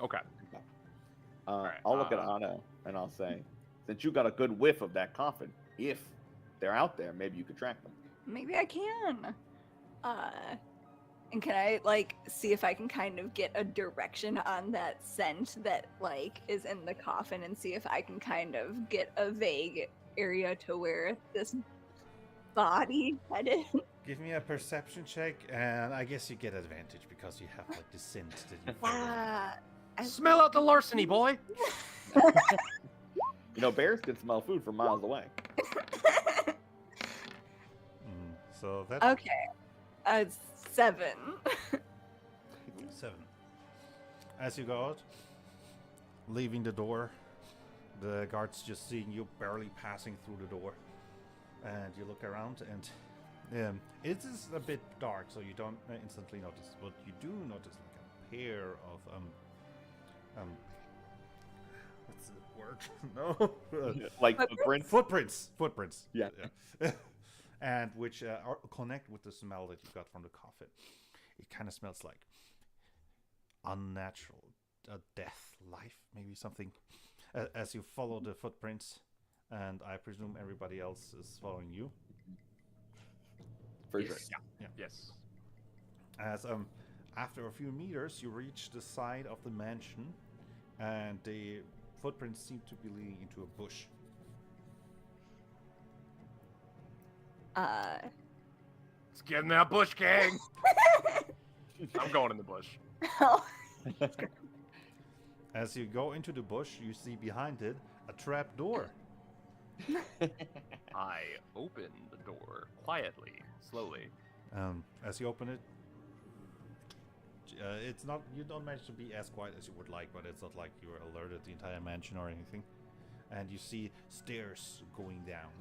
Okay. I'll look at Anno and I'll say, since you got a good whiff of that coffin, if they're out there, maybe you could track them. Maybe I can. And can I like see if I can kind of get a direction on that scent that like is in the coffin and see if I can kind of get a vague area to where this body headed? Give me a perception check, and I guess you get advantage because you have like the scent that you follow. Smell out the larceny, boy. You know, bears can smell food from miles away. So that's Okay. 7. 7. As you go out, leaving the door, the guards just seeing you barely passing through the door, and you look around, and it is a bit dark, so you don't instantly notice, but you do notice like a pair of what's the word? No, Like footprints. Footprints. Yeah. And which connect with the smell that you got from the coffin. It kind of smells like unnatural, death, life, maybe something. As you follow the footprints, and I presume everybody else is following you. For Yes. sure. Yeah. Yes. As after a few meters, you reach the side of the mansion, and the footprints seem to be leading into a bush. Let's get in that bush, gang. I'm going in the bush. As you go into the bush, you see behind it a trap door. I open the door quietly, slowly. As you open it, It's not. You don't manage to be as quiet as you would like, but it's not like you're alerted the entire mansion or anything. And you see stairs going down,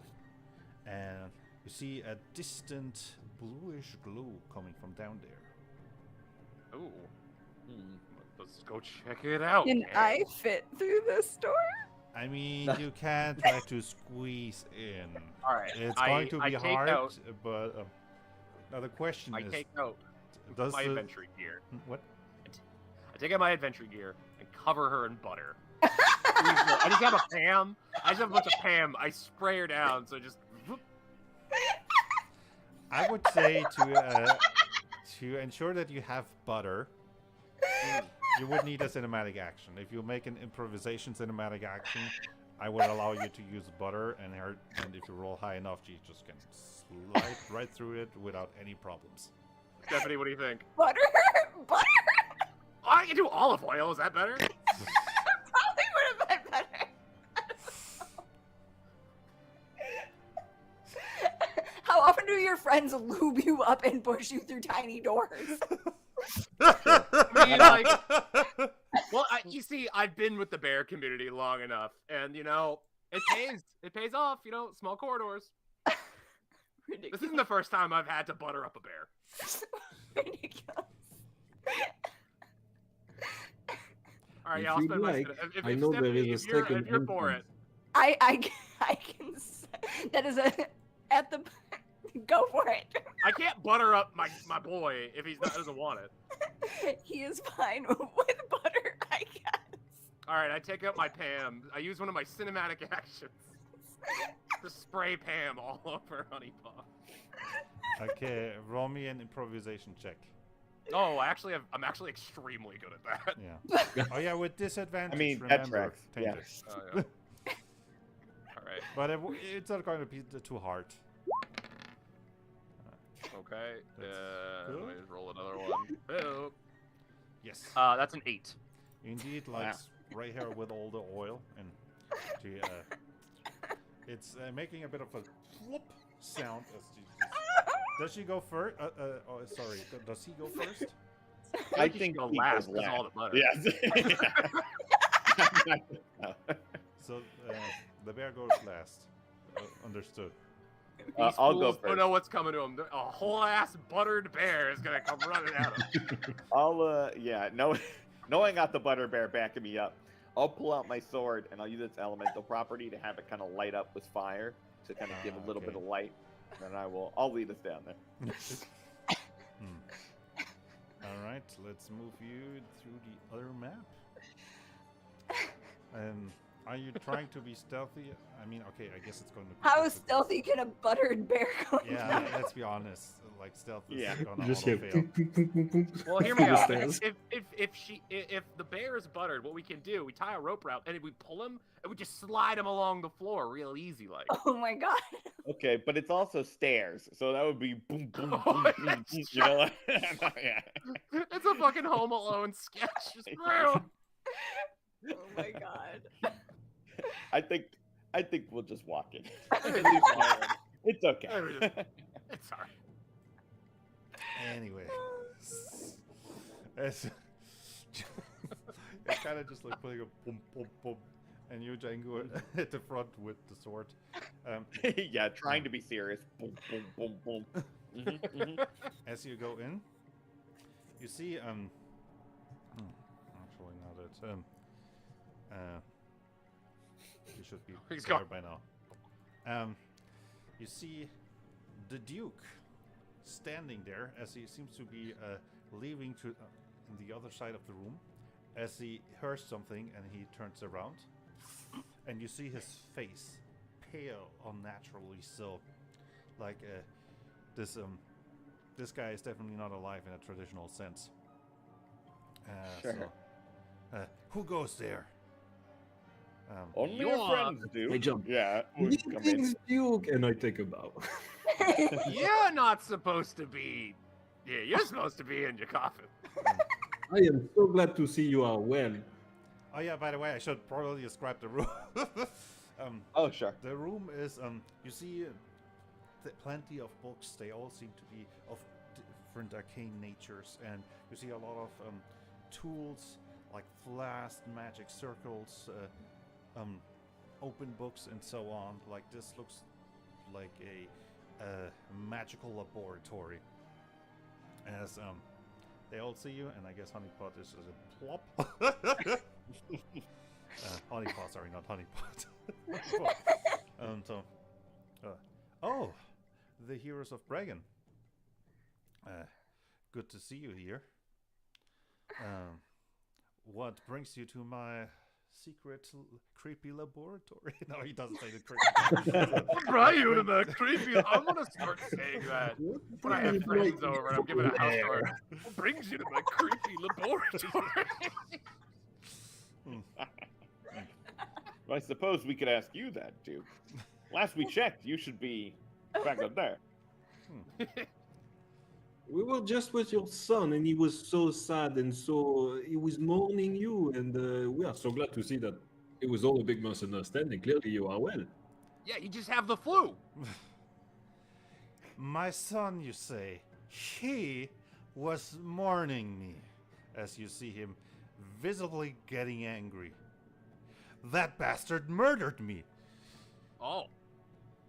and you see a distant bluish glow coming from down there. Ooh. Let's go check it out. Can gang. I fit through this door? I mean, you can try to squeeze in. All right. It's going to I be take hard, out, but now the question I is, take out does my the adventure gear. what? I take out my adventure gear and cover her in butter. I just have a Pam. I just have a bunch of Pam. I spray her down, so just. Whoop. I would say to ensure that you have butter, you would need a cinematic action. If you make an improvisation cinematic action, I would allow you to use butter, and if you roll high enough, you just can slide right through it without any problems. Stephanie, what do you think? Butter? Butter? Oh, I can do olive oil. Is that better? Probably would have been better. How often do your friends lube you up and push you through tiny doors? I mean, like, well, you see, I've been with the bear community long enough, and it pays. It pays off. Small corridors. Ridiculous. This isn't the first time I've had to butter up a bear. Ridiculous. All right, If yeah, I'll you'd spend my. like, If, I know there Stephanie, is a if second you're for it, entrance. I can that is at the go for it. I can't butter up my boy if he doesn't want it. He is fine with butter, I guess. All right, I take out my Pam. I use one of my cinematic actions to spray Pam all over Honey Puff. Okay, roll me an improvisation check. Oh, I'm actually extremely good at that. Yeah. Oh yeah, with disadvantage. I mean, that remember, tracks. change Yeah. it. Oh, yeah. All right. But it's not going to be too hard. Okay. That's Let me good. just roll another one. Oh. Yes. That's an 8. Indeed, like right here with all the oil, and it's making a bit of a flop sound as she. Does she go first? Oh, sorry. Does he go first? I think go he last goes because all the butter. Yes. So the bear goes last. Understood. These I'll go fools first. don't know what's coming to them. A whole ass buttered bear is gonna come running at them. Knowing I got the butter bear backing me up, I'll pull out my sword and I'll use its elemental property to have it kind of light up with fire to kind of give a little bit okay. of light. And I'll lead us down there. All right, let's move you through the other map. Are you trying to be stealthy? I mean, okay, I guess it's going to be. How difficult. stealthy can a buttered bear go? Yeah, let's be honest. Like stealth is Yeah. gonna You just hear auto fail. boom, boom, boom, boom, boom. Well, hear me Through the out. stairs. If the bear is buttered, what we can do, we tie a rope around, and if we pull him, and we just slide him along the floor, real easy, like. Oh my god. Okay, but it's also stairs, so that would be boom, boom, boom, Oh, boom, boom. that's You know, like, yeah. It's a fucking Home Alone sketch. Just Oh my god. I think we'll just walk it. Leave fire. It's okay. It's alright. Anyway, it's kind of just like putting a boom, boom, boom, and you Django at the front with the sword. Yeah, trying to be serious. Boom, boom, boom, boom. As you go in, you see actually not it. You should be He's there gone. by now. You see the Duke standing there as he seems to be leaving to in the other side of the room, as he hears something and he turns around, and you see his face pale, unnaturally so, like this guy is definitely not alive in a traditional sense. Sure. So, who goes there? Only You your are- friends do. I jump. Yeah, would come in. Greetings, Duke, and I take a bow. You're not supposed to be. Yeah, you're supposed to be in your coffin. I am so glad to see you are well. Oh yeah, by the way, I should probably describe the room. Oh, sure. The room is you see plenty of books. They all seem to be of different arcane natures, and you see a lot of tools like flasks, magic circles, open books, and so on. Like this looks like a magical laboratory. As they all see you, and I guess Honeypot is just a plop. Honeypot, sorry, not Honeypot. Oh, the heroes of Bragan. Good to see you here. What brings you to my secret creepy laboratory? No, he doesn't say the creepy. What brought you to the creepy? I'm gonna start saying that when I have friends over and I'm giving a house tour. What brings you to my creepy laboratory? Well, I suppose we could ask you that, Duke. Last we checked, you should be back up there. We were just with your son, and he was so sad, and so he was mourning you, and we are so glad to see that it was all a big misunderstanding. Clearly, you are well. Yeah, you just have the flu. My son, you say, he was mourning me, as you see him visibly getting angry. That bastard murdered me. Oh,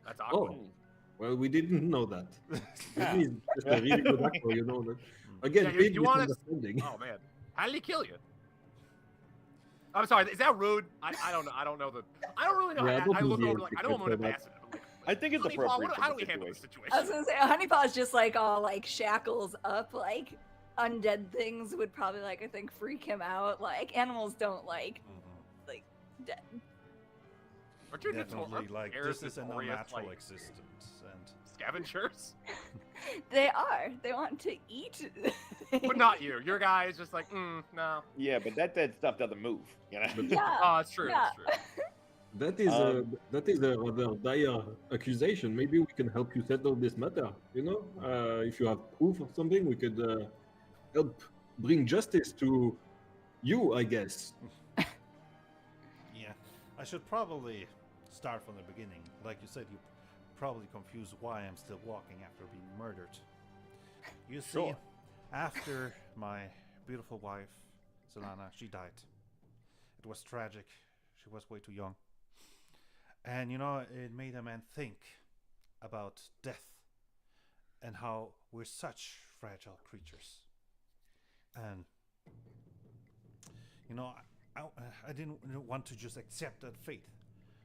that's awkward. Oh, well, we didn't know that. Maybe he's just a really good actor, you know. That. Again, Yeah, big you want us? misunderstanding. Oh man, how did he kill you? I'm sorry. Is that rude? I don't know. I don't know the. I don't really know. Yeah, I look over like I don't want to pass it. Like, I think it's Honey Paw, appropriate. how do for we the handle the situation. I was situation? gonna say, Honeypaw's just like all like shackles up, like undead things would probably like I think freak him out. Like animals don't like dead. Aren't you Definitely, like this is an notorious, unnatural like, existence, and scavengers? They are. They want to eat. But not you. Your guy is just like, no. Yeah, but that dead stuff doesn't move. You know? Yeah. Oh, it's true. Yeah. It's true. That is a rather dire accusation. Maybe we can help you settle this matter. You know, if you have proof of something, we could help bring justice to you, I guess. yeah, I should probably start from the beginning. Like you said, you probably confused why I'm still walking after being murdered. You see, Sure. after my beautiful wife, Solana, she died. It was tragic. She was way too young. And you know, it made a man think about death and how we're such fragile creatures. And you know, I didn't want to just accept that fate.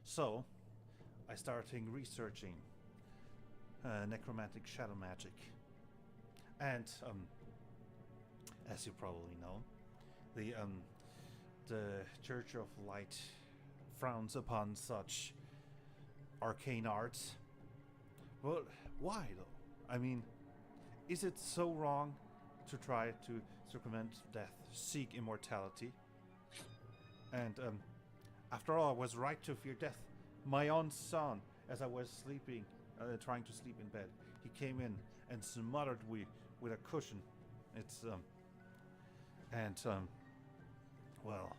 So I started researching necromantic shadow magic. And as you probably know, the Church of Light frowns upon such arcane arts. Well, why though? I mean, is it so wrong to try to circumvent death, seek immortality? And after all, I was right to fear death. My own son, as I was sleeping, trying to sleep in bed, he came in and smothered me with a cushion. Well,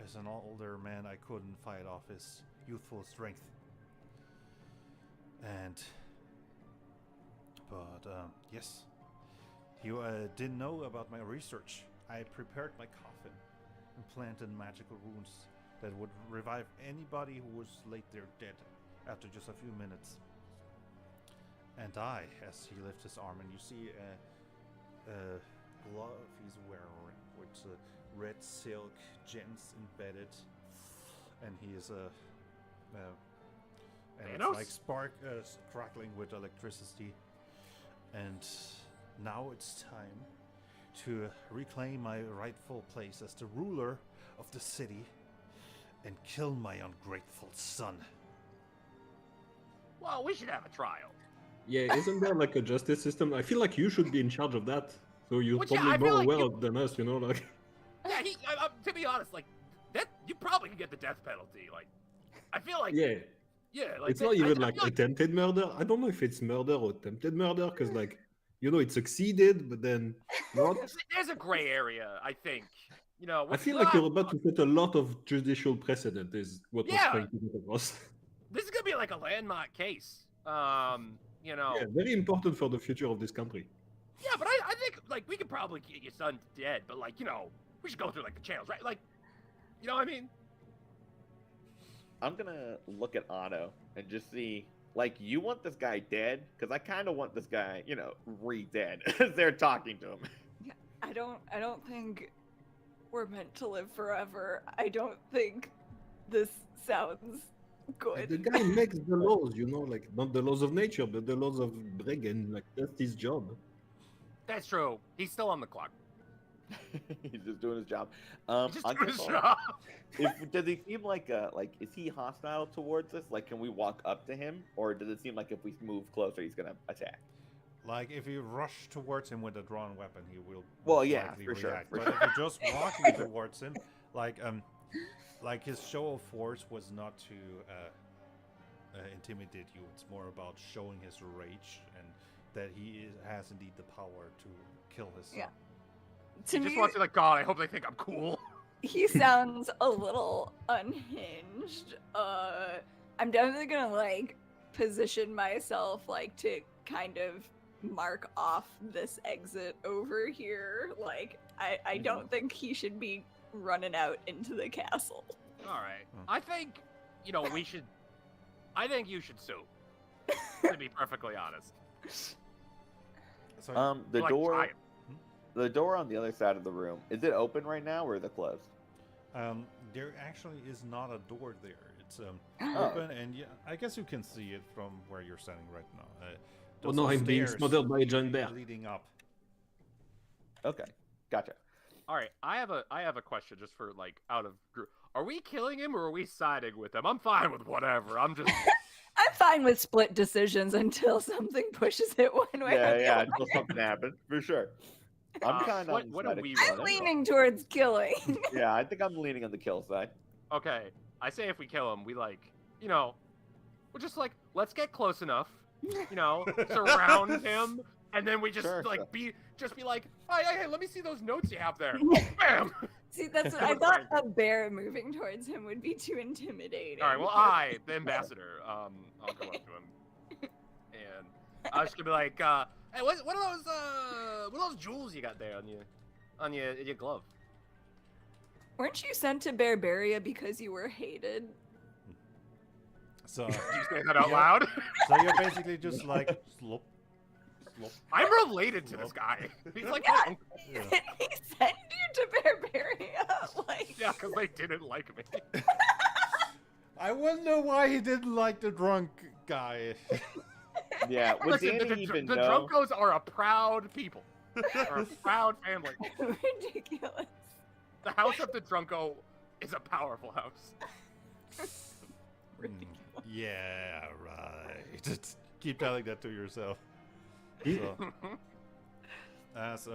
as an older man, I couldn't fight off his youthful strength. But yes, you didn't know about my research. I prepared my coffin and planted magical runes that would revive anybody who was laid there dead after just a few minutes. And I, as he lifts his arm, and you see a glove he's wearing with red silk gems embedded, and he is and Thanos? it's like spark crackling with electricity. And now it's time to reclaim my rightful place as the ruler of the city and kill my ungrateful son. Well, we should have a trial. Yeah, isn't there like a justice system? I feel like you should be in charge of that. So you're Well, yeah, probably I feel more like aware you- than us, you know, like. Yeah, to be honest, like that, you probably could get the death penalty. Like, I feel like, Yeah, like it's not I even feel like attempted murder. I don't know if it's murder or attempted murder, because like, you know, it succeeded, but then not. there's a gray area. I think, you know. I feel like you're about to set a lot of judicial precedent. Is what was Yeah. trying to get across. This is gonna be like a landmark case. You know. Yeah, very important for the future of this country. Yeah, but I think like we could probably get your son dead, but like we should go through like the channels, right? Like, you know what I mean? I'm gonna look at Otto and just see, like, you want this guy dead? Because I kind of want this guy, re-dead as they're talking to him. Yeah, I don't think we're meant to live forever. I don't think this sounds good. The guy makes the laws, like not the laws of nature, but the laws of Bregan. Like that's his job. That's true. He's still on the clock. He's just doing his job. He's just I'll doing guess his I'll- job. Does he seem like is he hostile towards us? Like, can we walk up to him, or does it seem like if we move closer, he's gonna attack? Like if you rush towards him with a drawn weapon, he will. Well, most yeah, likely for sure, react. for But if you're just walking towards him, like his show of force was not to intimidate you. It's more about showing his rage and that has indeed the power to kill his son. Yeah. He To just me, wants to like, God, I hope they think I'm cool. he sounds a little unhinged. I'm definitely gonna like position myself like to kind of mark off this exit over here. Like I don't think he should be running out into the castle. All right. Hmm. I think, we should. I think you should sue. To be perfectly honest. So The Like, door, try it. the door on the other side of the room, is it open right now, or is it closed? there actually is not a door there. It's Oh. open, and yeah, I guess you can see it from where you're standing right now. Oh those no, are I'm being stairs smothered by a giant bear. leading up. Okay, gotcha. All right. I have a question just for like out of group. Are we killing him or are we siding with him? I'm fine with whatever. I'm just. I'm fine with split decisions until something pushes it one way or the Yeah, other. until something happens, for sure. I'm kind of what do we I'm leaning towards killing. Yeah, I think I'm leaning on the kill side. Okay. I say if we kill him, we like, we're just like, let's get close enough, surround him, and then we just Sure, like sure. be like, hey, let me see those notes you have there. Bam. See, that's what I thought a bear moving towards him would be too intimidating. All right. Well, I, the ambassador, I'll go up to him, and I was just gonna be like, hey, what are those jewels you got there on your glove? Weren't you sent to Barbaria because you were hated? So, Did you say that out Yeah. loud? so you're basically just like slop. I'm related to this guy. He's like, Yeah. my uncle. Yeah. He sent you to Barbaria? Like, Yeah, because they didn't like me. I wonder why he didn't like the drunk guy. Yeah, would Listen, Danny even the know? Drunkos are a proud people. Are a proud family. ridiculous. The house of the Drunko is a powerful house. Yeah, right. Keep telling that to yourself. He- So, as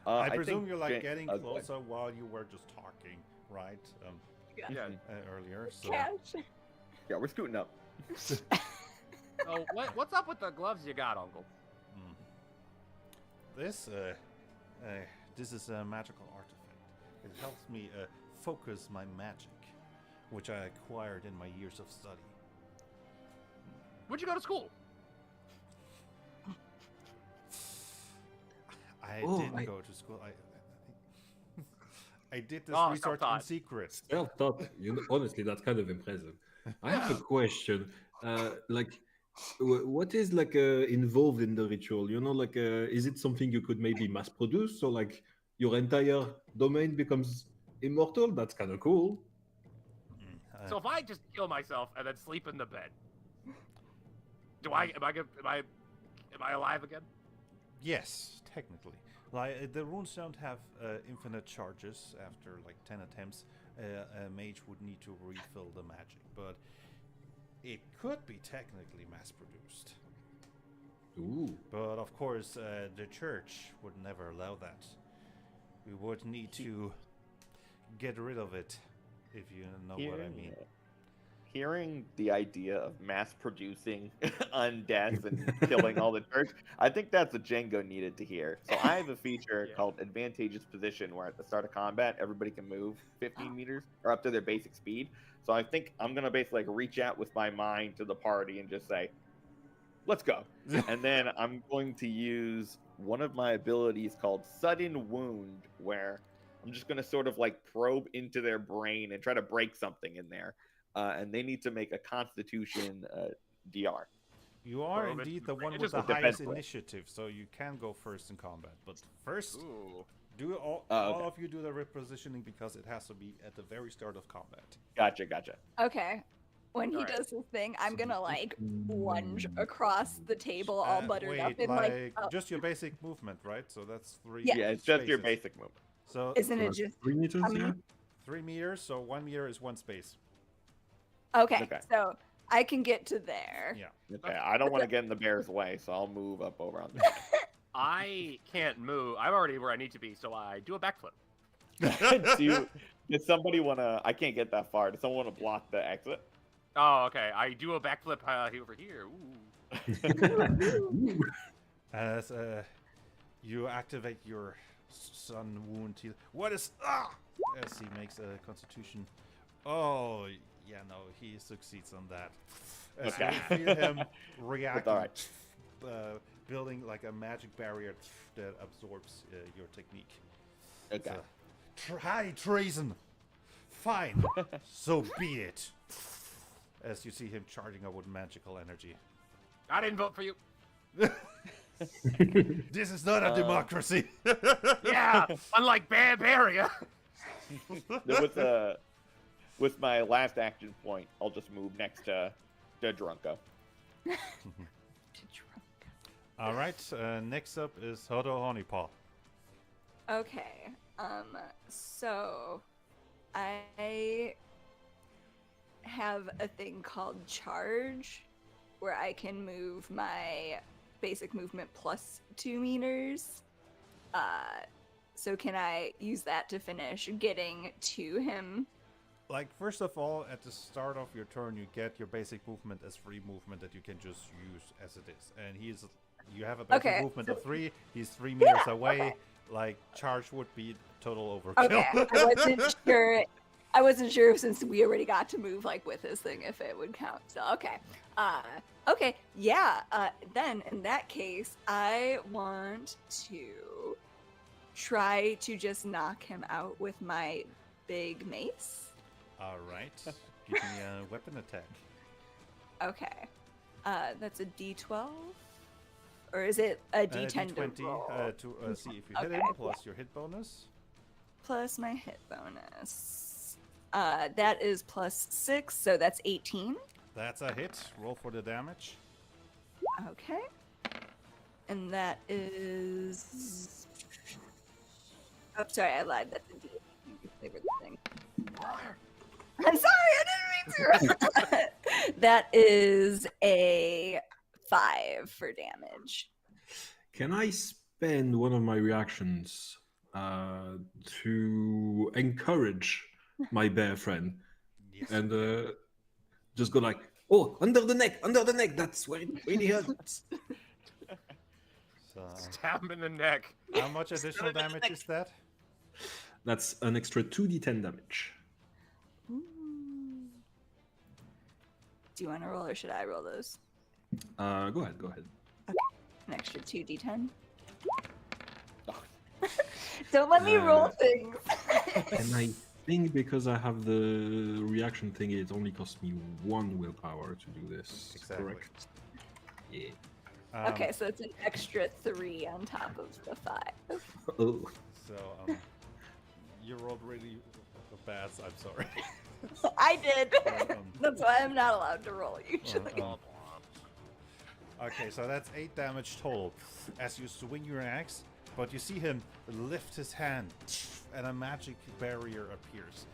I I presume think you're like Jan- getting oh, go ahead. closer while you were just talking, right? Yeah. Earlier. So Cash. Yeah, we're scooting up. So what's up with the gloves you got, Uncle? this is a magical artifact. It helps me focus my magic, which I acquired in my years of study. Where'd you go to school? I Oh, didn't go to school. I did this Oh, research in self-taught. secret. Self-taught. Honestly, that's kind of impressive. I have a question. What is like involved in the ritual? Is it something you could maybe mass produce? So like your entire domain becomes immortal? That's kind of cool. So if I just kill myself and then sleep in the bed, am I alive again? Yes, technically. Like the runes don't have infinite charges. After like 10 attempts, a mage would need to refill the magic, but it could be technically mass-produced. Ooh. But of course, the church would never allow that. We would need to get rid of it, if you know what I mean. Hearing the idea of mass producing undeaths and killing all the church, I think that's what Django needed to hear. So I have a feature Yeah. called Advantageous Position, where at the start of combat, everybody can move 15 meters or up to their basic speed. So I think I'm gonna basically like reach out with my mind to the party and just say, let's go. And then I'm going to use one of my abilities called Sudden Wound, where I'm just going to sort of like probe into their brain and try to break something in there. And they need to make a Constitution DR. You are Probe it indeed to the the one brain. with the Just a highest defense roll. initiative, so you can go first in combat. But first, Ooh. do all okay. of you do the repositioning because it has to be at the very start of combat. Gotcha. Okay. When he Alright. does his thing, I'm gonna like lunge across the table, all buttered wait, up in like. just your basic movement, right? So that's 3. Yeah. Yeah, it's just your spaces. basic movement. So Isn't So it that's just 3 meters, how many- yeah? 3 meters. So 1 meter is 1 space. okay? Okay. So I can get to there. Yeah. Okay, I don't want to get in the bear's way, so I'll move up over on the I can't move. I'm already where I need to be, so I do a backflip. Does somebody want to? I can't get that far. Does someone want to block the exit? Oh, okay. I do a backflip over here. Ooh. As you activate your sun wound heal. What is as he makes a constitution. Oh yeah, no, he succeeds on that. As Okay. you feel him react, all right. building like a magic barrier that absorbs your technique. Okay. High treason. Fine, so be it. As you see him charging up with magical energy. I didn't vote for you. This is not a democracy. Yeah, unlike Bavaria. With my last action point, I'll just move next to Drunko. All right. Next up is Hodo Honeypaw. Okay. So I have a thing called charge where I can move my basic movement plus 2 meters. So can I use that to finish getting to him? Like, first of all, at the start of your turn, you get your basic movement as free movement that you can just use as it is. And you have a basic Okay, movement so- of 3. He's 3 meters away. okay. Like, charge would be total overkill. Okay, I wasn't sure since we already got to move like with this thing if it would count. So okay. Okay, yeah. Then in that case, I want to try to just knock him out with my big mace. All right. Give me a weapon attack. Okay. That's a D12? Or is it a D10 D20 to roll? to see if you hit Okay. him, plus your hit bonus. Plus my hit bonus. That is plus 6, so that's 18. That's a hit. Roll for the damage. Okay. And that is... Oh, sorry, I lied. That's a D. Favorite thing. I'm sorry, I didn't mean to. That is a 5 for damage. Can I spend one of my reactions to encourage my bear friend Yes. and just go like, oh, under the neck, that's where it really hurts. So, Stab him in the neck. how much additional damage is that? That's an extra 2d10 damage. Ooh. Do you want to roll or should I roll those? Go ahead. An extra 2d10? Don't let me roll things. And I think because I have the reaction thing, it only costs me 1 willpower to do this. Exactly. Correct? Yeah. Okay, so it's an extra 3 on top of the 5. Oh. So, you rolled really bad. I'm sorry. I did. Um, That's why I'm not allowed to roll usually. Okay, so that's 8 damage total as you swing your axe, but you see him lift his hand and a magic barrier appears.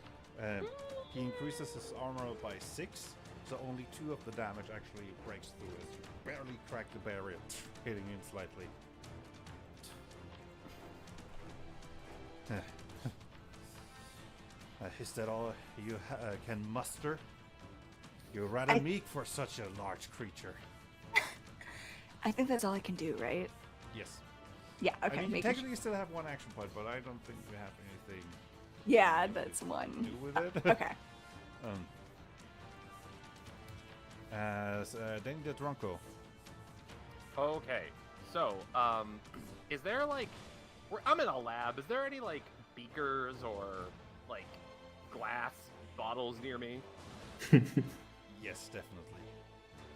He increases his armor by 6, so only 2 of the damage actually breaks through as you barely crack the barrier, hitting him slightly. Is that all you can muster? You're rather meek for such a large creature. I think that's all I can do, right? Yes. Yeah, okay. I mean, making technically you still have 1 action point, but I don't think you have anything Yeah, that's to one. do with it. Okay. As Danny the Drunko. Okay, so is there like, I'm in a lab. Is there any like beakers or like glass bottles near me? Yes, definitely.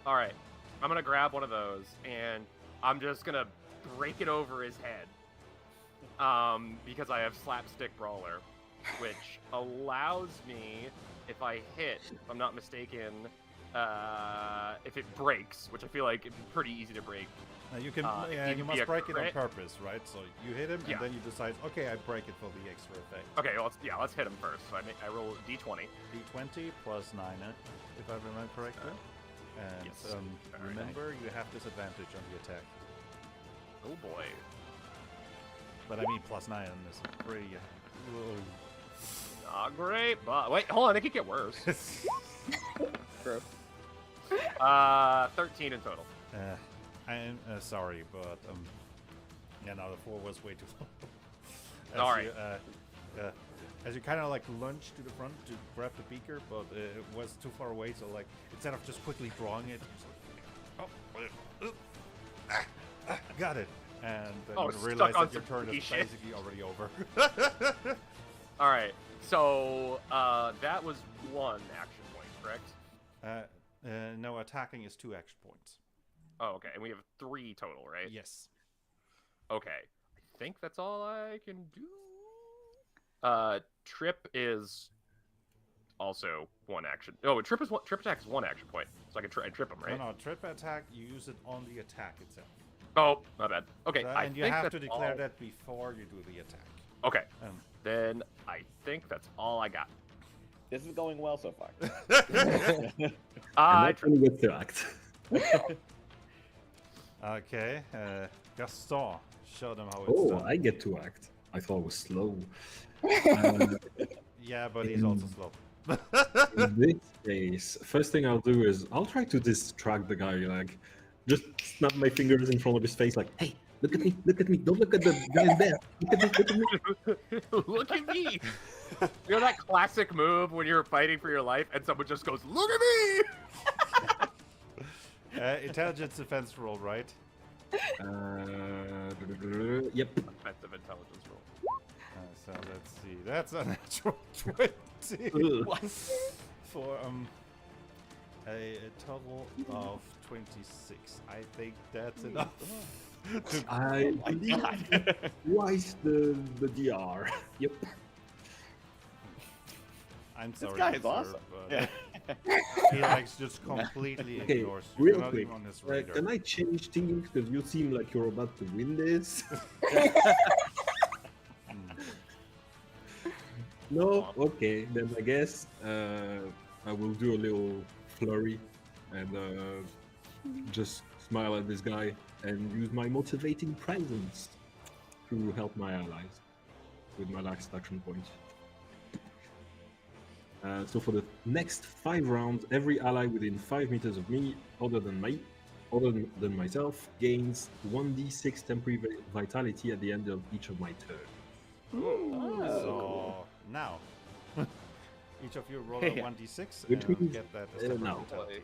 All right, I'm gonna grab one of those and I'm just gonna break it over his head. Because I have slapstick brawler, which allows me, if I hit, if I'm not mistaken, if it breaks, which I feel like it'd be pretty easy to break. You can. it You can be must a break it on crit. purpose, right? So you hit him, Yeah. and then you decide, okay, I break it for the extra effect. Okay, well, let's hit him first. So I roll d20. D20 plus 9, if I remember correctly. And yes. Very remember, you have disadvantage on the attack. Oh boy. But I mean, plus 9 is pretty. Whoa. Not great, but wait, hold on, it could get worse. True. 13 in total. I'm sorry, but yeah, no, the 4 was way too low. Sorry. As you kind of like lunge to the front to grab the beaker, but it was too far away, so like instead of just quickly drawing it, got it, and then Oh, you stuck realize on that your some turn freaky is shit. basically already over. All right, so that was 1 action point, correct? No, attacking is 2 action points. Oh, okay, and we have 3 total, right? Yes. Okay, I think that's all I can do. Trip is also 1 action. Oh, trip attack is 1 action point, so I can try and trip him, right? No, trip attack, you use it on the attack itself. Oh, my bad. Okay, So- I and you think have that's to declare all... that before you do the attack. Okay, Um, then I think that's all I got. This is going well so far. I And that's when you get to act. Okay, Gaston, show them how it's Oh, done. I get to act. I thought it was slow. Yeah, but he's also slow. In this case, first thing I'll do is I'll try to distract the guy, like just snap my fingers in front of his face, like, "Hey, look at me! Don't look at the guy in there! Look at me! Look at me! You know that classic move when you're fighting for your life and someone just goes, "Look at me!" Intelligence defense roll, right? Yep. Offensive intelligence roll. So let's see. That's a natural 20 Ugh. for a total of 26. I think that's enough. I Oh my God. twice the DR. Yep. I'm This sorry, guy is sir, awesome. but Yeah. he likes just completely Okay, ignores you. real You're not quick, even on his radar. can I change teams because you seem like you're about to win this? No? Okay, then I guess I will do a little flurry and just smile at this guy and use my motivating presence to help my allies with my last action point. So for the next 5 rounds, every ally within 5 meters of me, other than myself, gains 1d6 temporary vitality at the end of each of my turns. So now, each of you roll a Yeah. 1d6 Which and means, get that as uh, temporary now. vitality.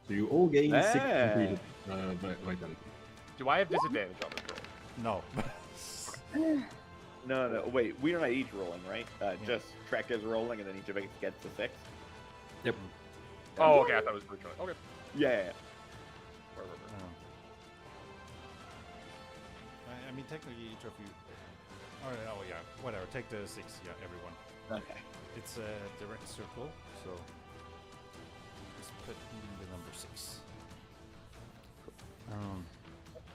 So you all gain 6 Ah. temporary vitality. Do I have disadvantage on this roll? No. No, wait, we're not each rolling, right? Just Trek is rolling, and then each of us gets the 6. Yep. Oh, okay, I thought it was brute choice. Okay. Yeah. Whatever. I mean, technically, each of you. Oh yeah, whatever. Take the 6. Yeah, everyone. Okay. It's a direct circle, so just put in the number 6.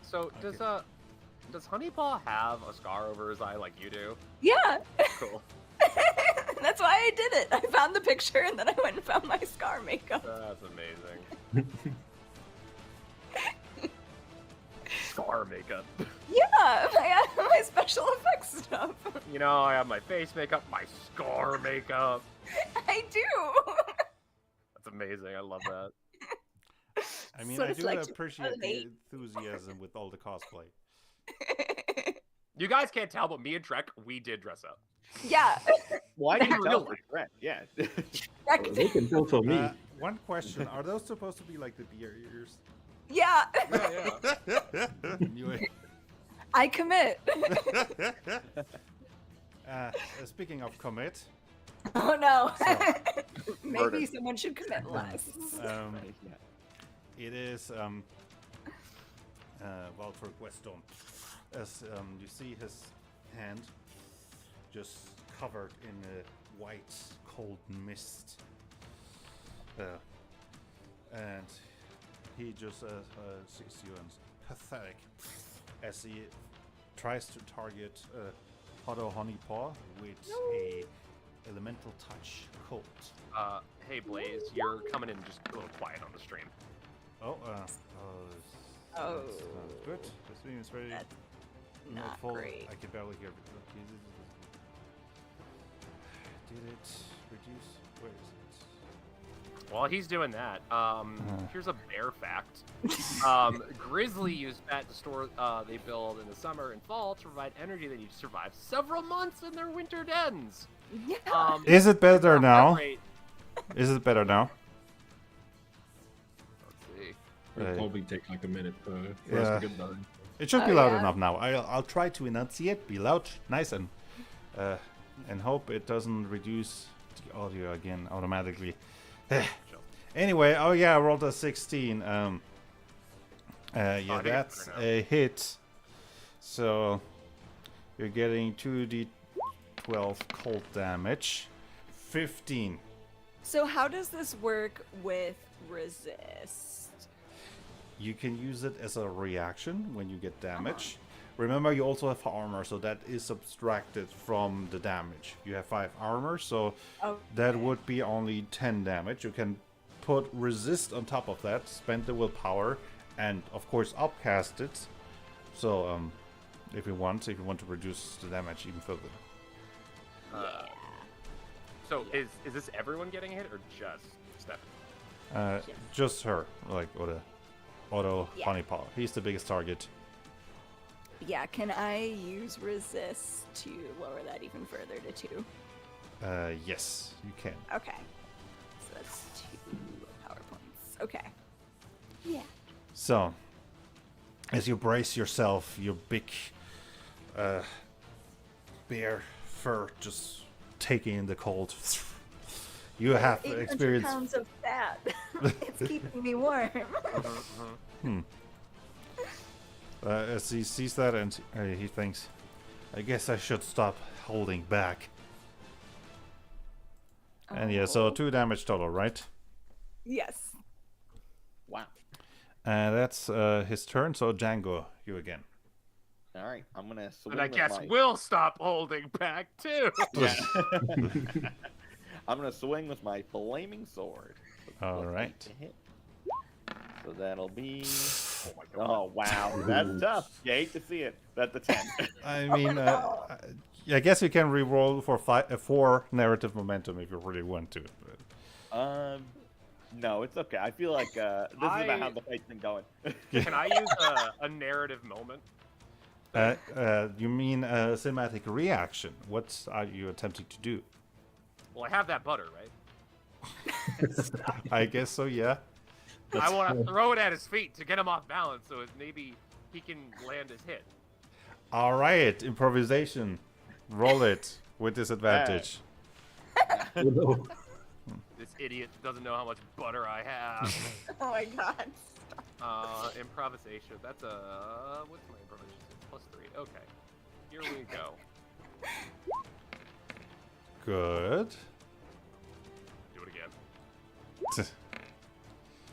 So does Honeypaw have a scar over his eye like you do? Yeah, Cool. that's why I did it. I found the picture and then I went and found my scar makeup. That's amazing. Scar makeup. Yeah, I have my special effects stuff. You know, I have my face makeup, my scar makeup. I do. That's amazing. I love that. I mean, So I it's do like appreciate the 2008. enthusiasm with all the cosplay. You guys can't tell, but me and Trek, we did dress up. Well, Yeah. I can In real tell life. for Trek, yeah. They can tell for me. One question: are those supposed to be like the deer ears? Yeah, Yeah. Knew it. I commit. Speaking of commit, Oh no. So- Maybe Murder. someone should commit less. it is Walter Weston. As you see his hand just covered in a white, cold mist. And he just sees you and pathetic as he tries to target Hotto Honeypaw with a elemental touch cold. Hey Blaze, you're coming in just a little quiet on the stream. Oh, Oh. that's not good. The stream is very That's not full. great. I can barely hear it. Did it reduce? Where is it? While he's doing that, here's a bear fact. Grizzly use fat to store they build in the summer and fall to provide energy they need to survive several months in their winter dens. Yeah. Is it better now? Great. Is it better now? Let's see. It'll probably take like a minute for us Yeah. to get done. It should be Oh, loud yeah. enough now. I'll try to enunciate, be loud, nice, and hope it doesn't reduce the audio again automatically. Anyway, oh yeah, I rolled a 16. Yeah, I think it's that's better now. a hit. So you're getting 2d12 cold damage. 15. So how does this work with resist? You can use it as a reaction when you get damage. Remember, you also have armor, so that is subtracted from the damage. You have 5 armor, so that would be only 10 damage. You can put resist on top of that, spend the willpower, and of course upcast it. So, if you want to reduce the damage even further. So is this everyone getting hit or just Steph? Just her, like Otto Yeah. Honeypaw. He's the biggest target. Yeah, can I use resist to lower that even further to 2? Yes, you can. Okay. So that's 2 power points. Okay. Yeah. So, as you brace yourself, your big bear fur just taking in the cold. You have 800 experience. pounds of fat. It's keeping me warm. As he sees that, and he thinks, "I guess I should stop holding back." And yeah, so 2 damage total, right? Yes. Wow. That's his turn. So Django, you again. All right, I'm gonna swing And I with guess my... we'll stop holding back too. Yeah. I'm gonna swing with my flaming sword. All Plus right. 8 to hit. So that'll be. Oh wow, that's tough. You hate to see it. That's a 10. I mean, I guess you can re-roll for 4 narrative momentum if you really want to. No, it's okay. I feel like this is about how the fight's been going. Can I use a narrative moment? You mean a cinematic reaction? What are you attempting to do? Well, I have that butter, right? I guess so, yeah. I want to throw it at his feet to get him off balance, so maybe he can land his hit. All right, improvisation. Roll it with disadvantage. Oh, no. This idiot doesn't know how much butter I have. Oh my god. Improvisation. That's a what's my improvisation? +3. Okay. Here we go. Good. Do it again.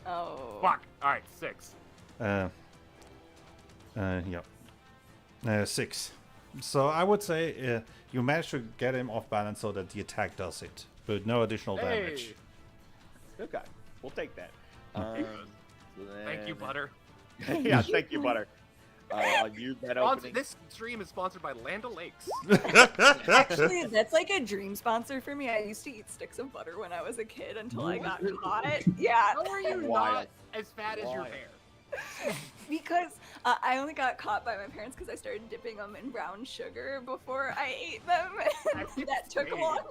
Oh. Fuck. All right, 6. Yeah. 6. So I would say you managed to get him off balance so that the attack does hit, but no additional damage. Okay, we'll take that. Thank you, butter. Yeah, thank you, butter. I'll use that opening. This stream is sponsored by Land O'Lakes. Actually, that's like a dream sponsor for me. I used to eat sticks of butter when I was a kid until I got caught. Yeah. How are you Wild. not as fat as your Wild. hair? Because I only got caught by my parents because I started dipping them in brown sugar before I ate them. That took insane. longer.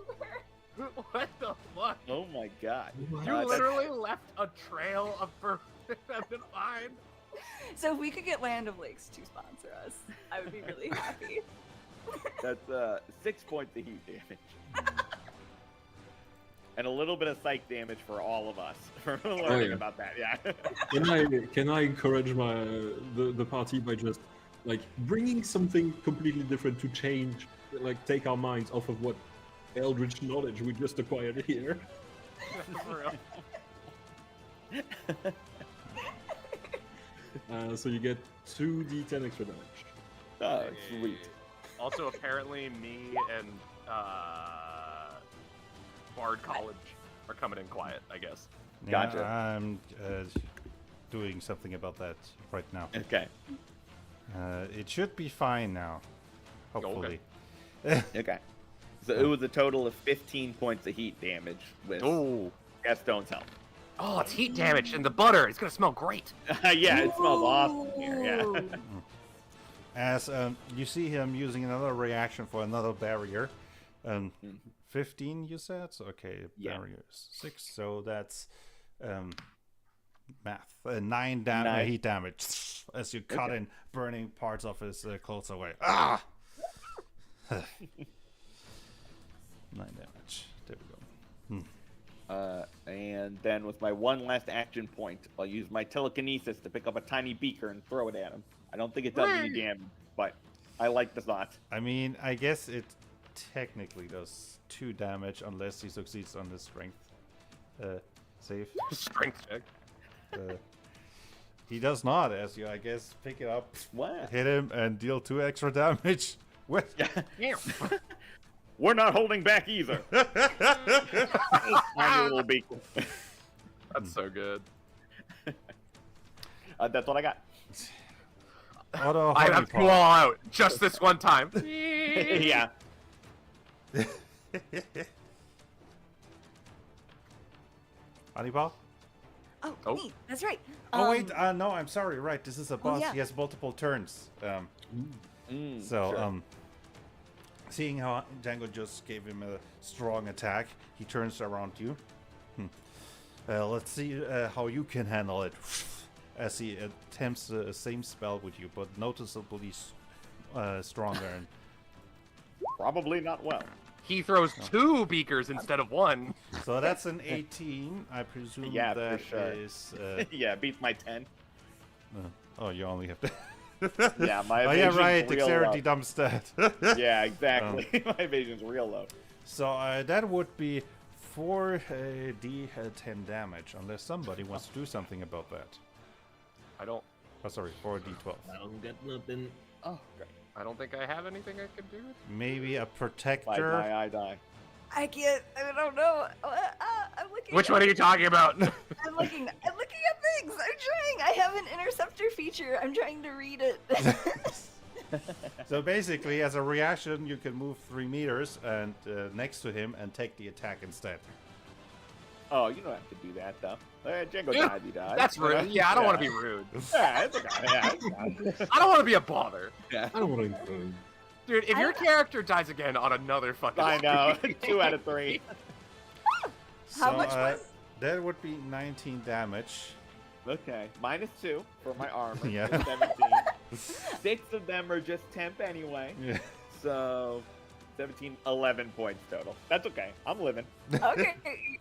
What the fuck? Oh my god. You That's- literally left a trail of birth and then fine. So if we could get Land of Lakes to sponsor us, I would be really happy. That's 6 points of heat damage. And a little bit of psych damage for all of us for learning about that. Yeah. Can I encourage the party by just like bringing something completely different to change, like take our minds off of what eldritch knowledge we just acquired here? For real. So you get 2d10 extra damage. Oh, sweet. Also, apparently, me and Bard College are coming in quiet, I guess. Yeah, Gotcha. I'm doing something about that right now. Okay. It should be fine now, hopefully. Okay. So it was a total of 15 points of heat damage with Gaston's help. Oh, it's heat damage and the butter. It's gonna smell great. Yeah, it smells awesome here. Yeah. As you see him using another reaction for another barrier. 15, you said? So, okay, Yeah. barrier 6, so that's math. 9 heat damage as you cut in, burning parts of his clothes away. Ah! 9 damage. There we go. And then with my one last action point, I'll use my telekinesis to pick up a tiny beaker and throw it at him. I don't think it does any damage, but I like the thought. I mean, I guess it technically does 2 damage unless he succeeds on the strength save. Strength check. He does not, as you, I guess, pick it up, What? hit him, and deal 2 extra damage. With Damn. We're not holding back either. Tiny little beaker. That's so good. That's what I got. Auto I have to go all out just this one time. Yeah. Honeyball? Oh, Oh. neat. That's right. Oh wait, no, I'm sorry. Right, this is a boss. yeah. He has multiple turns. Mm, So, sure. seeing how Django just gave him a strong attack, he turns around to you. Let's see how you can handle it. As he attempts the same spell with you, but noticeably stronger. And Probably not well. He throws 2 beakers instead of 1. so that's an 18. I presume Yeah, for that sure. is. Yeah, beats my 10. Oh, you only have to. Yeah, my Oh yeah, evasion's right. real Dexterity low. dump stat. Yeah, exactly. My evasion's real low. So that would be 4d10 damage, unless somebody wants to do something about that. I don't. Oh, sorry, 4d12. I don't get nothing. Oh, great. I don't think I have anything I can do. Maybe a Like protector. my I die. I can't. I don't know. I'm looking. Which one are you talking about? I'm looking at things. I'm trying. I have an interceptor feature. I'm trying to read it. So basically, as a reaction, you can move 3 meters and next to him and take the attack instead. Oh, you don't have to do that, though. Django Yeah, died, he died. That's rude. Yeah, I don't want to be rude. Yeah, it's okay. Yeah, it's fine. I don't want to be a bother. Yeah. I don't want to. Dude, if your character dies again on another fucking I know. 2 out of 3. How much was? That would be 19 damage. Okay. -2 for my armor. Yeah. 17. 6 of them are just temp anyway. Yeah. So 17, 11 points total. That's okay. I'm living. Okay.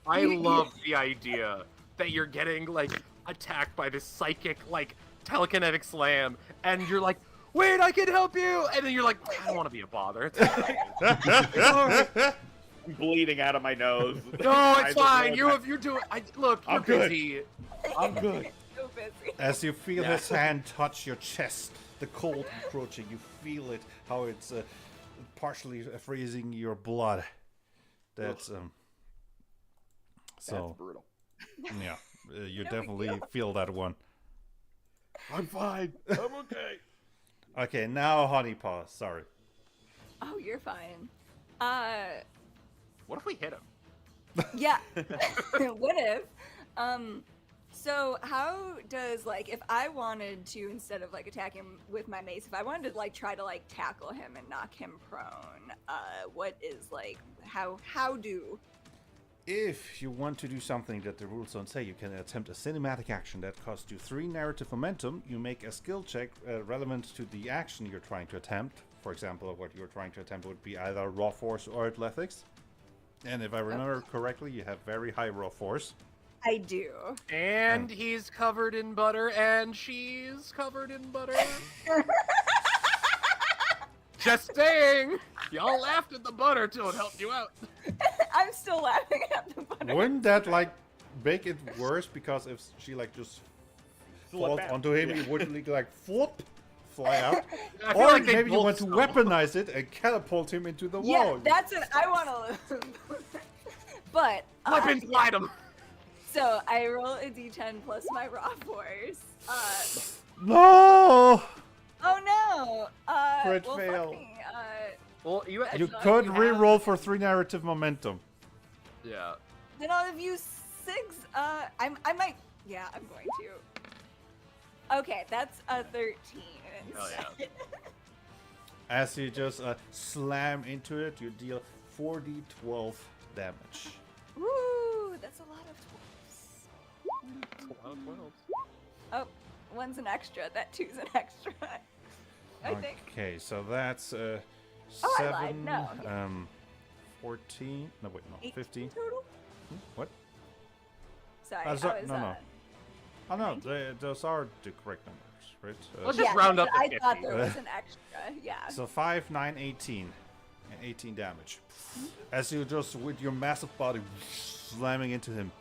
I love the idea that you're getting like attacked by this psychic like telekinetic slam, and you're like, "Wait, I can help you!" And then you're like, "I don't want to be a bother." It's okay. I'm bleeding out of my nose. No, it's fine. You're doing. Look, you're I'm good. busy. I'm good. So busy. As you feel his hand touch your chest, the cold approaching, you feel it, how it's partially freezing your blood. That's That's so brutal. yeah, you No big definitely deal. feel that one. I'm fine. I'm okay. Okay, now Honeypaw. Sorry. Oh, you're fine. What if we hit him? Yeah. What if? So how does like if I wanted to instead of like attack him with my mace, if I wanted to like try to like tackle him and knock him prone, what is like how do? If you want to do something that the rules don't say, you can attempt a cinematic action that costs you 3 narrative momentum. You make a skill check relevant to the action you're trying to attempt. For example, what you're trying to attempt would be either raw force or athletics. And if I remember correctly, you have very high raw force. I do. And he's covered in butter, and she's covered in butter. Just saying! Y'all laughed at the butter till it helped you out. I'm still laughing at the butter. Wouldn't that like make it worse? Because if she like just falls out. onto him, Yeah. he would like fly out. I feel Or like they maybe you both want to stumble. weaponize it and catapult him into the Yeah, wall. that's it. I want to live. But Weapons light him. so I roll a d10 plus my raw force. No! Oh no! Crit well, fail. fuck me. Well, you I You thought could you re-roll for 3 narrative momentum. Yeah. Then I'll have used 6. I might. Yeah, I'm going to. Okay, that's a 13. Hell yeah. As you just slam into it, you deal 4d12 damage. Woo! That's a lot of 12s. Oh, one's an extra. That 2's an extra. I think. Okay, so that's Oh, I 7, lied. No, yeah. 14. No, wait, no, 18 15. total. What? Sorry, Oh, so- I was. no, no. Oh no, those are the correct numbers, right? Let's just round up to I 50. thought there was an extra. Yeah. So 5, 9, 18. And 18 damage. As you just, with your massive body, slamming into him.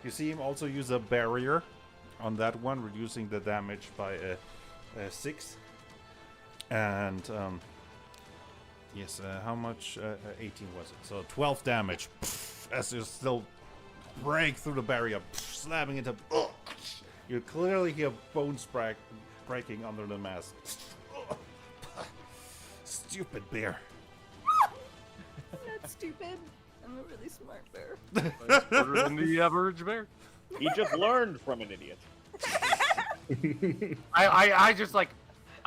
You see him also use a barrier on that one, reducing the damage by 6. And, yes, how much? 18 was it? So 12 damage. As you still break through the barrier, slamming into... You clearly hear bones breaking under the mask. Stupid bear. That's stupid. I'm a really smart bear. Smarter than the average bear. He just learned from an idiot. I just like,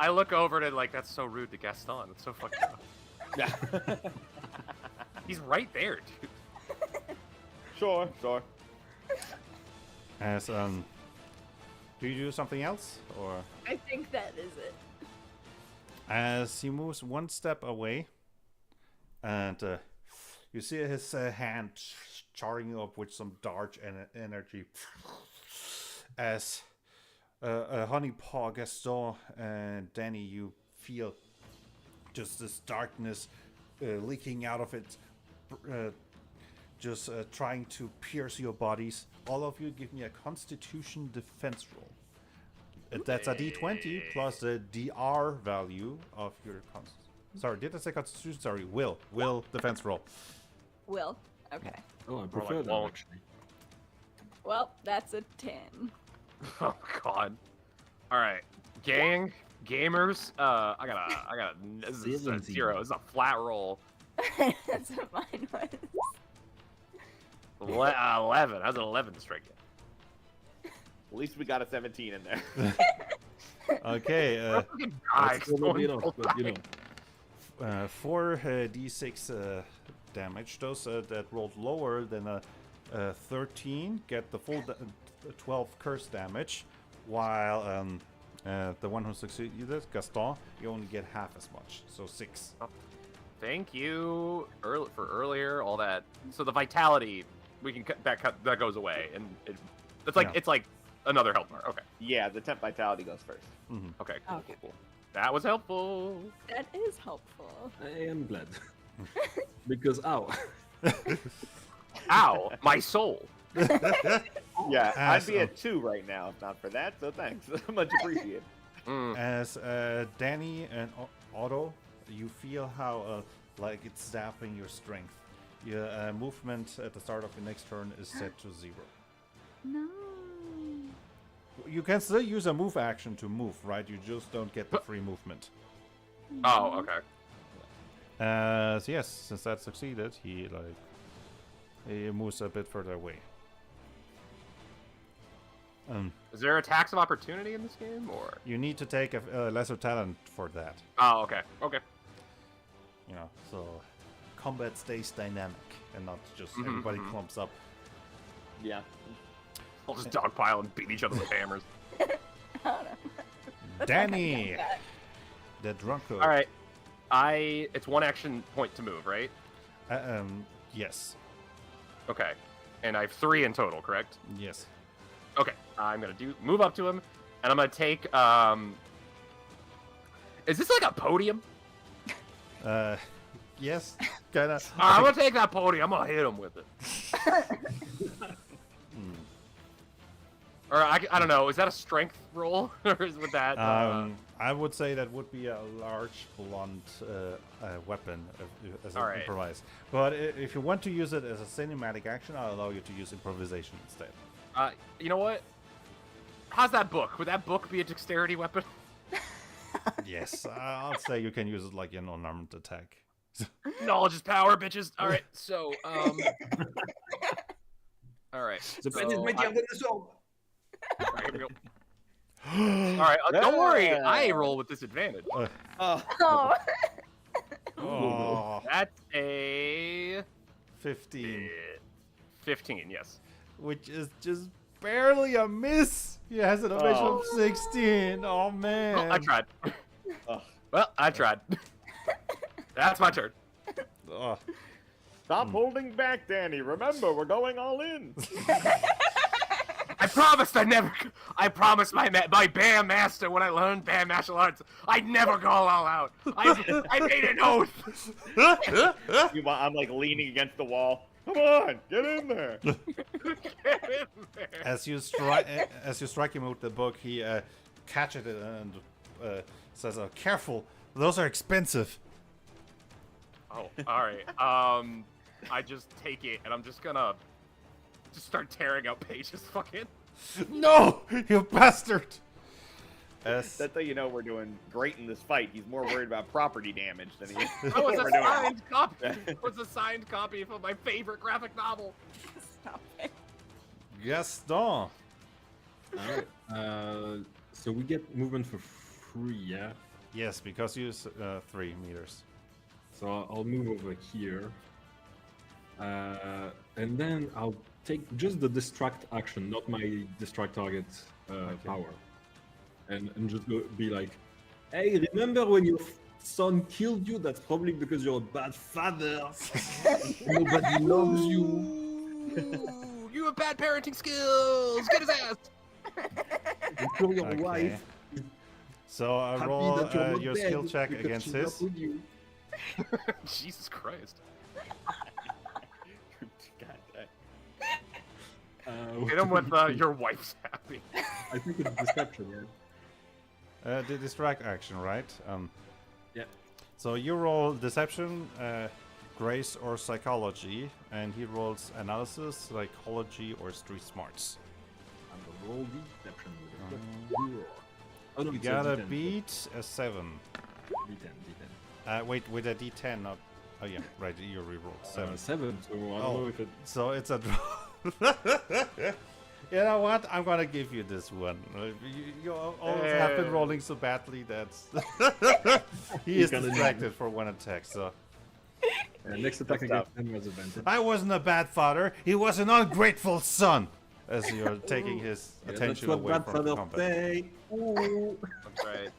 I look over and like, that's so rude to Gaston. It's so fucked up. Yeah. He's right there, dude. Sure. As do you do something else, or I think that is it. as he moves one step away, and you see his hand charring up with some dark energy, as Honey Paw, Gaston, and Danny, you feel just this darkness leaking out of it, just trying to pierce your bodies. All of you give me a Constitution defense roll. That's a D20 plus the DR value of your Sorry, did I say Constitution? Sorry, will defense roll. Will. Okay. Oh, I More prefer like that won't. actually. Well, that's a 10. Oh god. All right, gang, gamers. I got. This is a 17. 0. This is a flat roll. That's what mine was. 11. How's an 11 strike you? At least we got a 17 in there. Okay, Fucking die, That's probably Stone enough, but you Cold. know. 4 d6 damage. Those that rolled lower than a 13 get the full 12 curse damage, while the one who succeeded, Gaston, you only get half as much, so 6. Thank you for earlier. All that. So the vitality, we can that goes away, and it's like Yeah. it's like another health bar. Okay. Yeah, the temp vitality goes first. Okay. Cool, Okay. cool. That was helpful. That is helpful. I am glad. Because, ow. Ow, my soul. Yeah, I'd be Awesome. at 2 right now if not for that, so thanks. Much appreciated. Mm. As Danny and Otto, you feel how like it's zapping your strength. Your movement at the start of your next turn is set to 0. No. You can still use a move action to move, right? You just don't get the free movement. Oh, okay. So yes, since that succeeded, he moves a bit further away. Is there attacks of opportunity in this game, or? You need to take a lesser talent for that. Oh, okay. Okay. You know, so combat stays dynamic and not just everybody clumps up. Yeah. We'll just dogpile and beat each other with hammers. I don't know. Danny, the drunko. All right. It's one action point to move, right? Yes. Okay. And I have 3 in total, correct? Yes. Okay. I'm gonna move up to him, and I'm gonna take. Is this like a podium? Yes. Kinda. I'm gonna take that podium. I'm gonna hit him with it. Or I don't know. Is that a strength roll, or is with that? I would say that would be a large, blunt weapon as All an right. improvise. But if you want to use it as a cinematic action, I'll allow you to use improvisation instead. You know what? How's that book? Would that book be a dexterity weapon? Yes, I'll say you can use it like an unarmed attack. Knowledge is power, bitches. All right. So all right. The pen is so mightier than the sword. All right, here we go. All right. Don't worry. I roll with disadvantage. Oh. Oh. Oh, That's a 15, 15. Yes. which is just barely a miss. He has an ovation of 16. Oh, man. Well, I tried. Ugh. Well, I tried. That's my turn. Oh. Stop holding back, Danny. Remember, we're going all in. I promised my BAM master when I learned BAM martial arts, I'd never go all out. I made an oath. I'm like leaning against the wall. Come on, get in there. Get in there. As you strike him with the book, he catches it and says, "Careful, those are expensive." Oh, all right. I just take it and I'm just gonna start tearing out pages. Fucking. No, you bastard! That's how you know we're doing great in this fight. He's more worried about property damage than he is. That was what a we're doing. signed copy. It was a signed copy of my favorite graphic novel. Stop it. Gaston. All right. So we get movement for free, yeah. Yes, because you use 3 meters. So I'll move over here, and then I'll take just the distract action, not my distract target power, and just be like, "Hey, remember when your son killed you? That's probably because you're a bad father. Nobody loves you." Ooh, you have bad parenting skills. Get his ass. I'm sure your Okay. wife So I happy roll that you're not your dead skill check because against she's not his. with you. Jesus Christ. God, Hit him with your wife's happy. I think it's deception, yeah. The distract action, right? Yeah. So you roll deception, grace, or psychology, and he rolls analysis, psychology, or street smarts. I'm gonna roll deception. Oh no, You it's a gotta D10. beat a 7. D10. Wait, with a D10, not. Oh yeah, right. You rerolled 7. 7, so I don't know if it... So it's a draw. You know what? I'm gonna give you this one. You always have been rolling so badly that he is gonna need distracted for one attack. So next attack against him was advantage. I wasn't a bad father. He was an ungrateful son. As you're taking his Yeah, attention that's what away bad from the father combat. say. Ooh. That's right.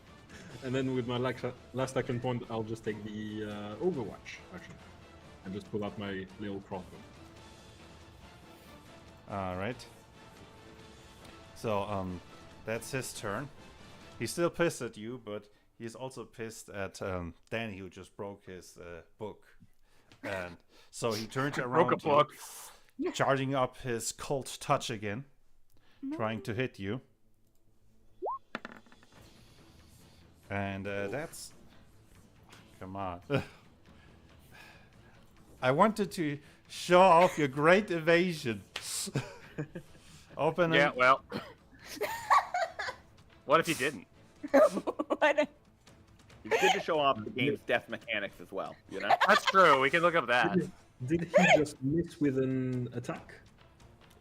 And then with my last action point, I'll just take the Overwatch action and just pull out my little crossbow. All right. So that's his turn. He's still pissed at you, but he's also pissed at Danny, who just broke his book. And so he turns around, Broke a book. charging up his Colt Touch again, trying to hit you. And that's... Come on. I wanted to show off your great evasion. Open Yeah, it. well. What if he didn't? What? It's good to show off the game's death mechanics as well, you know? That's true. We can look up that. Did he just miss with an attack?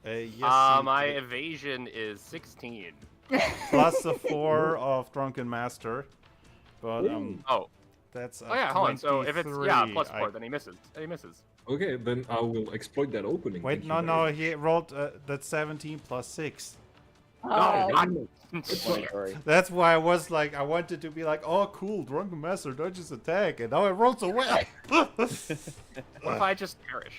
Yes, My evasion is 16. plus a 4 of Drunken Master. But Oh, That's Oh yeah, hold on. So if it's 23. plus 4, then he misses. He misses. Okay, then I will exploit that opening. Wait, Thank no, you no, very he rolled that's 17 plus 6. No, Oh, not. Sorry. That's why I was like, I wanted to be like, oh, cool, Drunken Master dodges attack, and now it rolled so well. What if I just perish?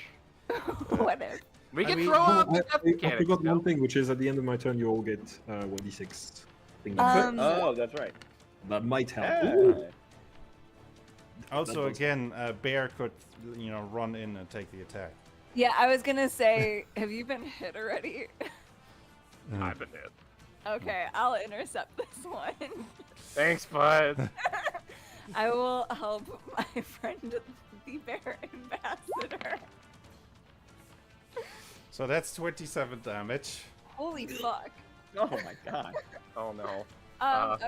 what if? We I can mean, throw much. up the death I mechanics. forgot no? one thing, which is at the end of my turn, you all get 1d6. Thing. Oh, that's right. That might help. Yeah. Ooh. Also, That was- again, Bear could, run in and take the attack. Yeah, I was gonna say, have you been hit already? I've been hit. Okay, I'll intercept this one. Thanks, bud. I will help my friend, the bear ambassador. So that's 27 damage. Holy fuck. Oh my god. Oh no.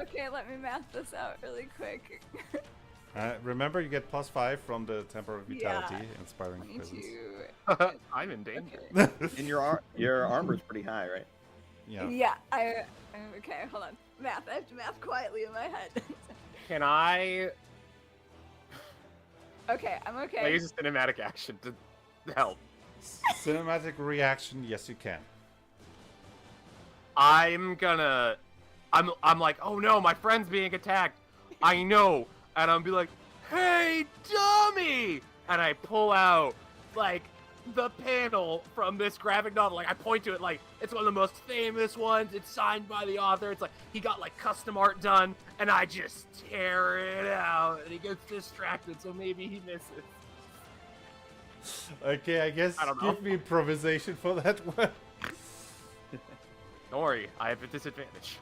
Okay, let me math this out really quick. Remember, you get +5 from the temporary Yeah. vitality, inspiring presence. 22. I'm in danger. Okay. And your armor's pretty high, right? Yeah. Yeah, okay, hold on. Math. I have to math quietly in my head. Can I Okay, I'm I okay. use a cinematic action to help? Cinematic reaction, yes, you can. I'm like, oh no, my friend's being attacked. I know. And I'm be like, hey, dummy! And I pull out, like, the panel from this graphic novel. Like, I point to it like, it's one of the most famous ones. It's signed by the author. It's like, he got, like, custom art done. And I just tear it out. And he gets distracted, so maybe he misses. Okay, I guess I don't know. give me improvisation for that one. Don't worry, I have a disadvantage.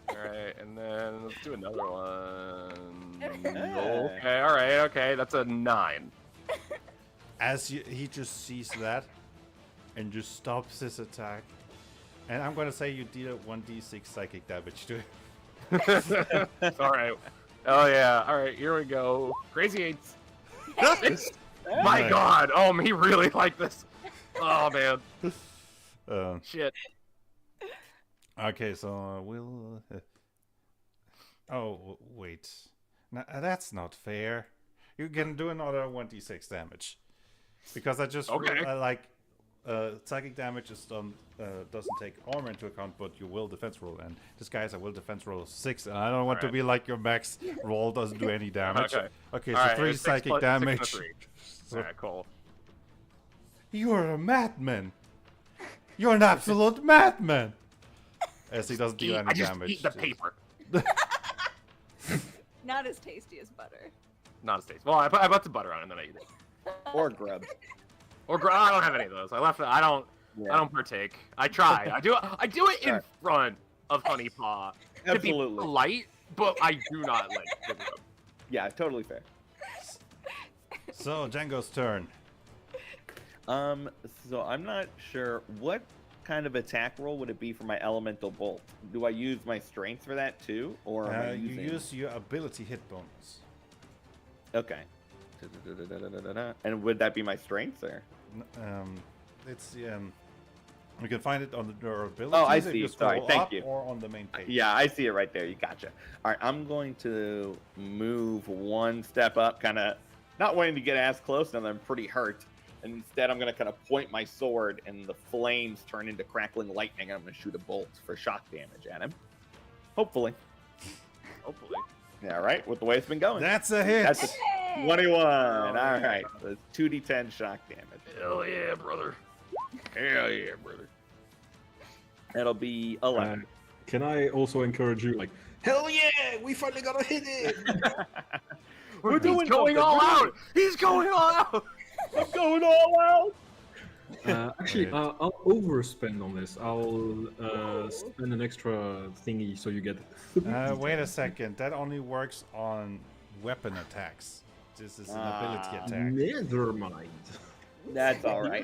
Alright, and then let's do another one. Okay, alright, okay, that's a 9. He just sees that and just stops his attack. And I'm gonna say you deal 1d6 psychic damage to him. Alright. Oh yeah, alright, here we go. Crazy 8s. My Nice. god, oh, he really like this. Oh man, shit. Okay, so we'll. Oh wait, that's not fair. You can do another 1d6 damage because I just Okay. psychic damage is doesn't take armor into account, but your will defense roll, and this guy's a will defense roll of 6, and I don't want to Alright. be like your max roll doesn't do any damage. Okay. So Alright, 3 it's 6 psychic plus- 6 and a damage. 3. So- Alright, cool. You're a madman. You're an absolute madman. As he doesn't do any I just damage. eat the paper. Not as tasty as butter. Not a taste. Well, I put the butter on it and then I eat it. Or grub. I don't have any of those. I left it. I don't partake. I try. I do it in Sure. front of Honey Paw to be Absolutely. polite, but I do not like the grub. Yeah, totally fair. So Django's turn. So I'm not sure what kind of attack roll would it be for my elemental bolt. Do I use my strength for that too, or am I You using... use your ability hit bonus. Okay. And would that be my strength or? It's you can find it on the durability. Oh, I if see. you Sorry, scroll thank up you. Or on the main page. Yeah, I see it right there. You gotcha. All right, I'm going to move one step up, kind of not wanting to get as close, and I'm pretty hurt. And instead, I'm going to kind of point my sword, and the flames turn into crackling lightning, and I'm going to shoot a bolt for shock damage at him. Hopefully. Hopefully. Yeah, right. With the way it's been going. That's a hit. That's a 21. All right. So it's 2d10 shock damage. Hell yeah, brother. Hell yeah, brother. That'll be 11. Can I also encourage you, like, hell yeah, we finally got to hit it! We're doing He's going something. all We're out. He's going all out. I'm going all out. Actually, I'll overspend on this. I'll spend an extra thingy so you get. Wait a second. That only works on weapon attacks. This is an ability attack. Never mind. That's all right.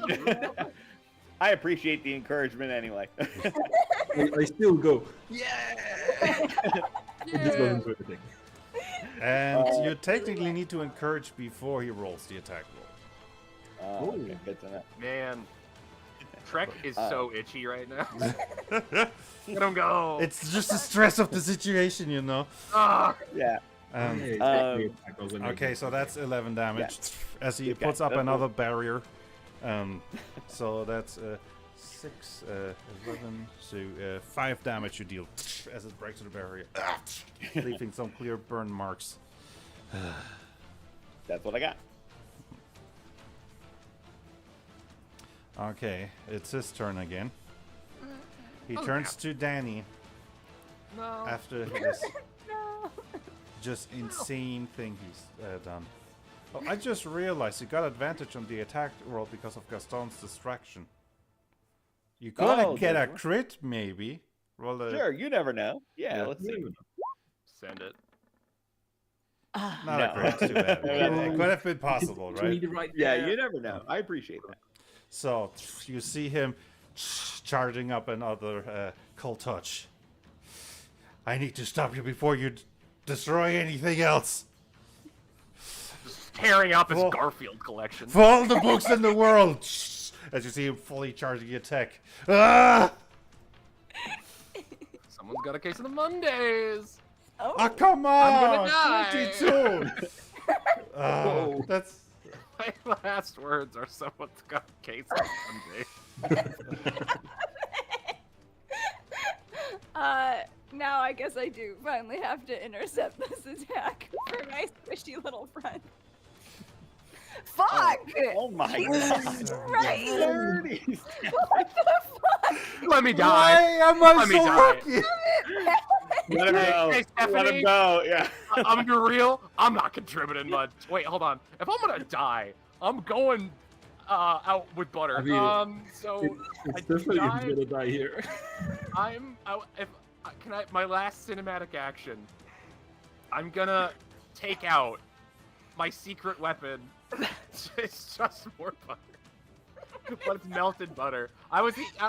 I appreciate the encouragement anyway. I still go, yeah! It just doesn't do anything. And you technically need to encourage before he rolls the attack roll. Oh, okay, good to know. Man, Trek is so itchy right now. Let him go. It's just the stress of the situation, you know. Ah, Yeah. Okay, so that's 11 damage as he Okay, puts up that's another barrier. So that's 6, 11, so 5 damage you deal as it breaks through the barrier, leaving some clear burn marks. That's what I got. Okay, it's his turn again. He turns to Danny no. after his No. just insane thing he's done. Oh, I just realized you got advantage on the attack roll because of Gaston's distraction. You could get a that's crit, maybe. Roll a... Sure, you never know. Yeah, Yeah. let's see. Send it. Ah. Not No. a crit, too bad. It could have been possible, right? Yeah, you never know. I appreciate that. So, you see him charging up another cold touch. I need to stop you before you destroy anything else. Just tearing up his Well- Garfield collection. For all the books in the world! As you see him fully charging the attack. Ah! Someone's got a case of the Mondays. Oh. Ah, come I'm on! gonna die. 22! Whoa. That's... My last words are someone's got a case of Mondays. Now I guess I do finally have to intercept this attack for my squishy little friend. Fuck! Oh my Jesus god. Christ! 30s. What the fuck? Let me die. Why am I Let me so die. lucky? Let him go. Hey, Let Stephanie. him go. Yeah. I'm gonna be real. I'm not contributing much. Wait, hold on. If I'm gonna die, I'm going out with butter. I mean, So It's I definitely died. gonna die here. My last cinematic action. I'm gonna take out my secret weapon. It's just more butter. But it's melted butter.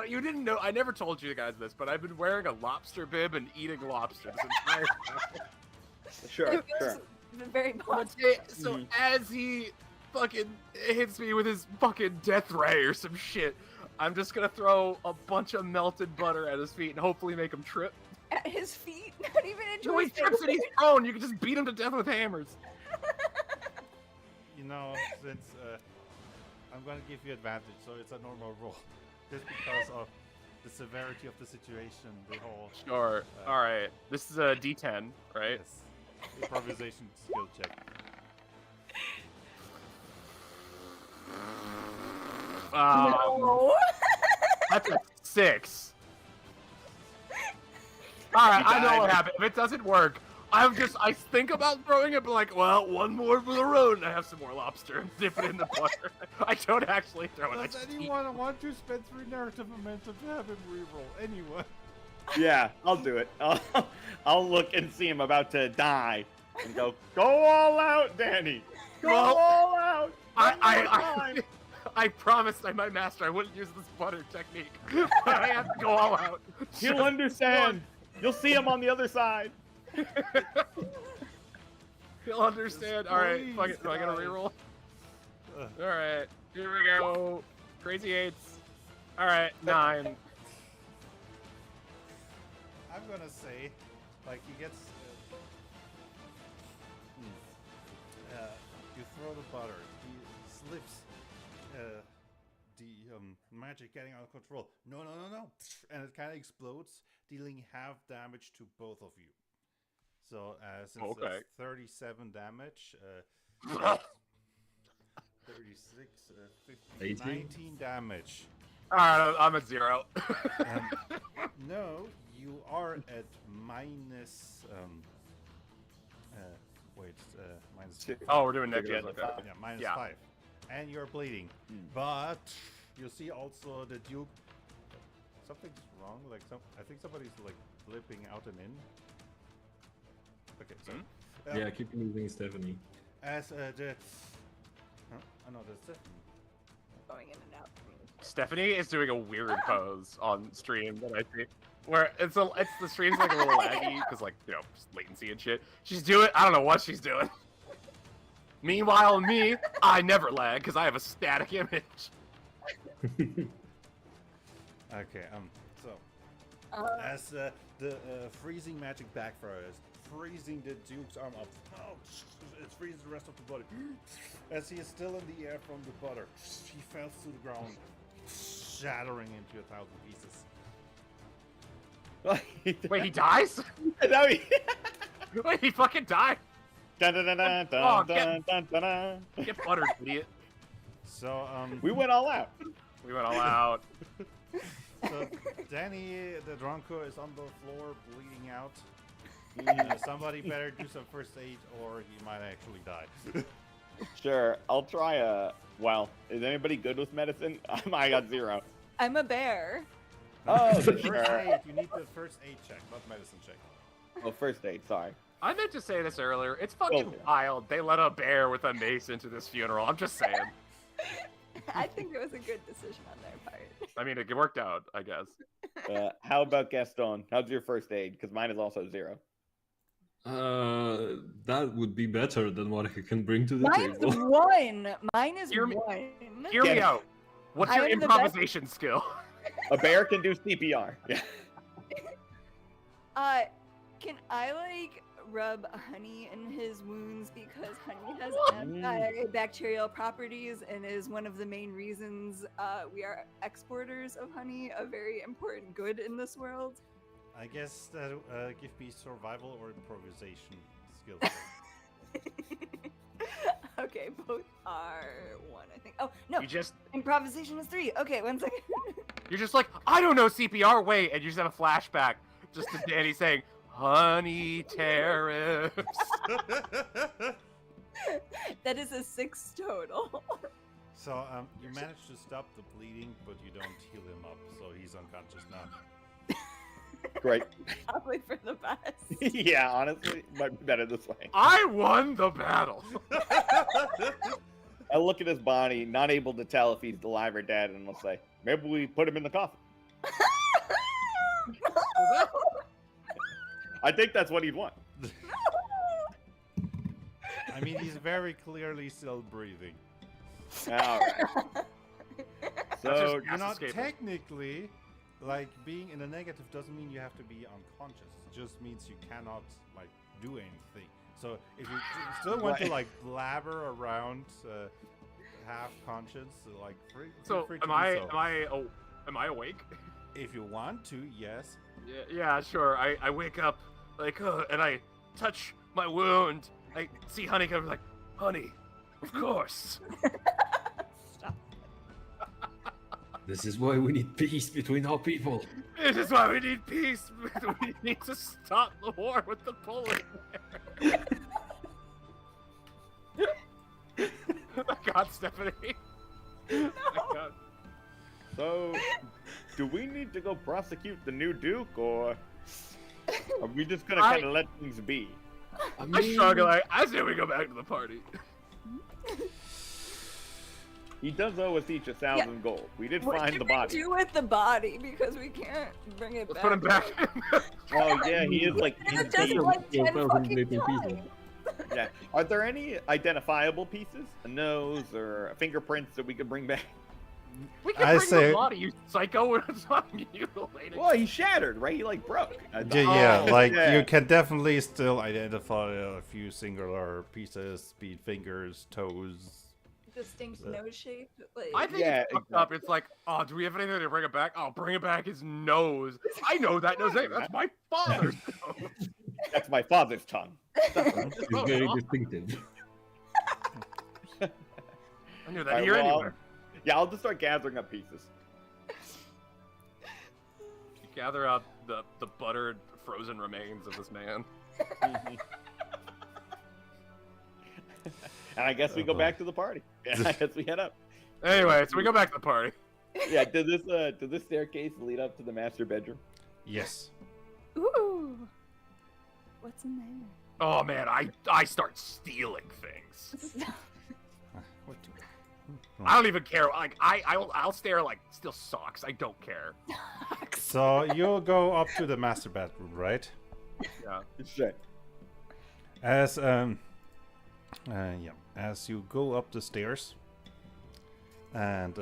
You didn't know. I never told you guys this, but I've been wearing a lobster bib and eating lobster this entire time. Sure. It Sure. feels very possible. So as he fucking hits me with his fucking death ray or some shit, I'm just gonna throw a bunch of melted butter at his feet and hopefully make him trip. At his feet, not even a No, he joystick. trips and he's prone. You can just beat him to death with hammers. You know, since I'm going to give you advantage, so it's a normal roll. Just because of the severity of the situation, the whole... Sure. All right. This is a D10, right? Yes. Improvisation skill check. No. That's a 6. All right, I know what happened. If it doesn't work, I think about throwing it, but like, well, one more for the road, and I have some more lobster and dip it in the butter. I don't actually throw it. I Does just eat. anyone want to spend 3 narrative momentum to have him reroll? Anyone? Yeah, I'll do it. I'll look and see him about to die and go all out, Danny. Go Well, all out. One more I time. I promised my master I wouldn't use this butter technique, but I have to go all out. He'll understand. You'll see him on the other side. He'll understand. All right, Please, fuck it. Do I gotta guys. reroll? All right, here we go. Crazy 8s. All right, 9. I'm gonna say, like, he gets... you throw the butter, he slips, the magic getting out of control. No. And it kind of explodes, dealing half damage to both of you. So, since Okay. it's 37 damage, 36, 15, 18? 19 damage. All right, I'm at 0. No, you are at minus. Minus. Oh, we're doing next Figure gen. it out. Okay. Yeah, minus Yeah. 5, and you're bleeding. But you see also the Duke. Something's wrong. Like I think somebody's like flipping out and in. Okay, so Yeah, keep moving, Stephanie. as the. Huh? Oh no, that's Stephanie. Going in and out. Stephanie is doing a weird pose on stream that I see, where it's the stream's like a little laggy because like just latency and shit. I don't know what she's doing. Meanwhile, me, I never lag because I have a static image. Okay. So as the freezing magic backfires, freezing the Duke's arm up. Oh, it freezes the rest of the body. As he is still in the air from the butter, he falls to the ground, shattering into 1,000 pieces. Wait, he dies? No, he- Wait, he fucking died? Dun, dun, dun, dun, Oh, dun, dun, dun, dun. Get buttered, idiot. So We went all out. We went all out. so Danny the Drunko is on the floor bleeding out. Somebody better do some first aid, or he might actually die. Sure, I'll try a. Well, is anybody good with medicine? I got 0. I'm a bear. Oh, The first sure. aid. You need the first aid check, not medicine check. Oh, first aid. Sorry. I meant to say this earlier. It's fucking Okay. wild. They let a bear with a mace into this funeral. I'm just saying. I think it was a good decision on their part. I mean, it worked out, I guess. How about Gaston? How's your first aid? Because mine is also 0. That would be better than what I can bring to the Mine's table. 1. Mine is Hear me- 1. Hear Get me it. out. What's I your am the best- improvisation skill? A bear can do CPR. Yeah. Can I like rub honey in his wounds because honey has Mm. antibacterial properties and is one of the main reasons we are exporters of honey, a very important good in this world. I guess that give me survival or improvisation skills. Okay, both are 1, I think. Oh no, You just, improvisation is 3. Okay, 1 second. you're just like, I don't know CPR. Wait, and you just have a flashback just to Danny saying, "Honey tariffs." That is a 6 total. So you manage to stop the bleeding, but you don't heal him up, so he's unconscious now. Great. Probably for the best. Yeah, honestly, might be better this way. I won the battle. I look at his body, not able to tell if he's alive or dead, and we'll say, maybe we put him in the coffin. I think that's what he'd want. I mean, he's very clearly still breathing. All right. So, That's just You're gas not escaping. technically, like, being in the negative doesn't mean you have to be unconscious. It just means you cannot, like, do anything. So if you still want to, Right. like, blabber around half conscious, like, feel So free to am do I? so. Am I awake? If you want to, yes. Yeah, sure. I wake up like, and I touch my wound. I see honey come like, honey, of course. Stop. This is why we need peace between our people. This is why we need peace. We need to stop the war with the Polish. Oh my God, Stephanie. Oh my God. so, do we need to go prosecute the new Duke, or are we just gonna kind of let things be? I struggle. I say we go back to the party. He does owe us each 1,000 gold. We did What find can the we body. do with the body because we can't bring it Let's back? put him back. Oh yeah, he is like It does insane. like 10 1,000 fucking little pieces. times. Yeah. Are there any identifiable pieces, a nose or fingerprints that we could bring back? We can I bring say- the body, you psycho. We're not mutilating. Well, he shattered, right? He like broke. Yeah, Oh, like, yeah. you can definitely still identify a few singular pieces, be it fingers, toes. Distinct Yeah. nose shape. Like, I think Yeah, it's fucked up. It's like, oh, do we have anything to bring it back? Oh, bring it back his nose. I know that nose. Hey, that's my father's nose. That's my father's tongue. It's very distinctive. I knew that Alright, here well, anywhere. Yeah, I'll just start gathering up pieces. Gather up the buttered, frozen remains of this man. And I guess we go back to the party. Yeah, I guess we head up. Anyway, so we go back to the party. Yeah, did this staircase lead up to the master bedroom? Yes. Ooh. What's in there? Oh man, I start stealing things. What do I don't even care. Like I'll stare like steal socks. I don't care. So you'll go up to the master bedroom, right? Yeah. Shit. As as you go up the stairs, and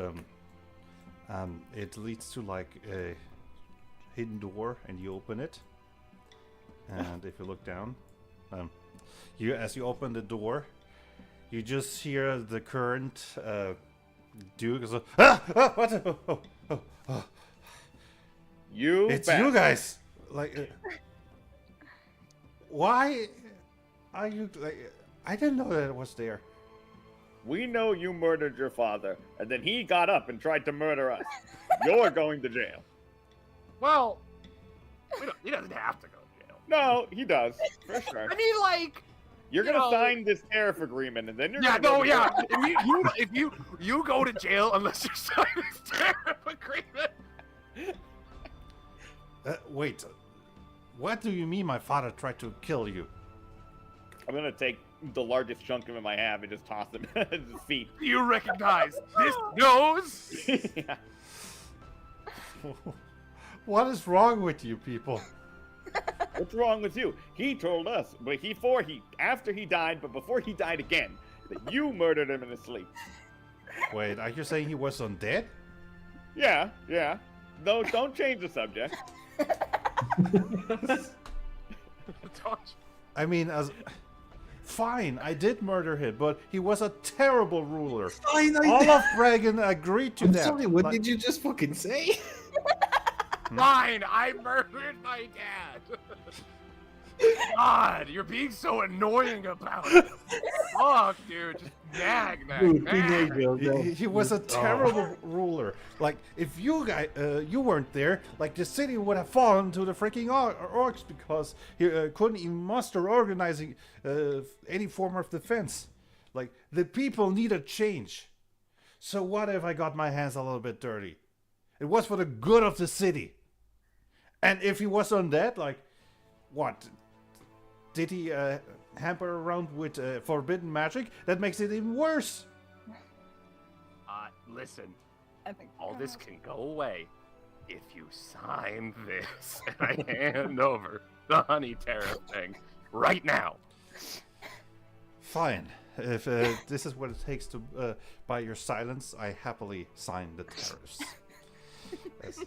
It leads to like a hidden door, and you open it. And if you look down, as you open the door, you just hear the current Duke is like, what? It's you guys. Like, why are you like? I didn't know that it was there. We know you murdered your father, and then he got up and tried to murder us. You're going to jail. Well, he doesn't have to go to jail. No, he does, for sure. I mean, like, You're gonna sign this tariff agreement, and then you're yeah, gonna no, yeah. If you go to jail unless you sign this tariff agreement. Wait, what do you mean my father tried to kill you? I'm gonna take the largest chunk of him I have and just toss him at his feet. You recognize this nose? Yeah. What is wrong with you people? What's wrong with you? He told us, but after he died, but before he died again, that you murdered him in his sleep. Wait, are you saying he was undead? Yeah. No, don't change the subject. I mean, fine, I did murder him, but he was a terrible ruler. Fine, All of Reagan agreed to I'm that. sorry, what Like- did you just fucking say? Fine, I murdered my dad. God, you're being so annoying about it. Fuck, dude, just nag. Dude, nag. teenager, He was a terrible ruler. Like, if you guys, you weren't there, like the city would have fallen to the freaking orcs because he couldn't even muster organizing any form of defense. Like, the people need a change. So what if I got my hands a little bit dirty? It was for the good of the city. And if he was undead, like, what? Did he hamper around with forbidden magic? That makes it even worse. Listen, I think all this can go away if you sign this and I hand over the honey tariff thing right now. Fine. If this is what it takes to buy your silence, I happily sign the tariffs. As,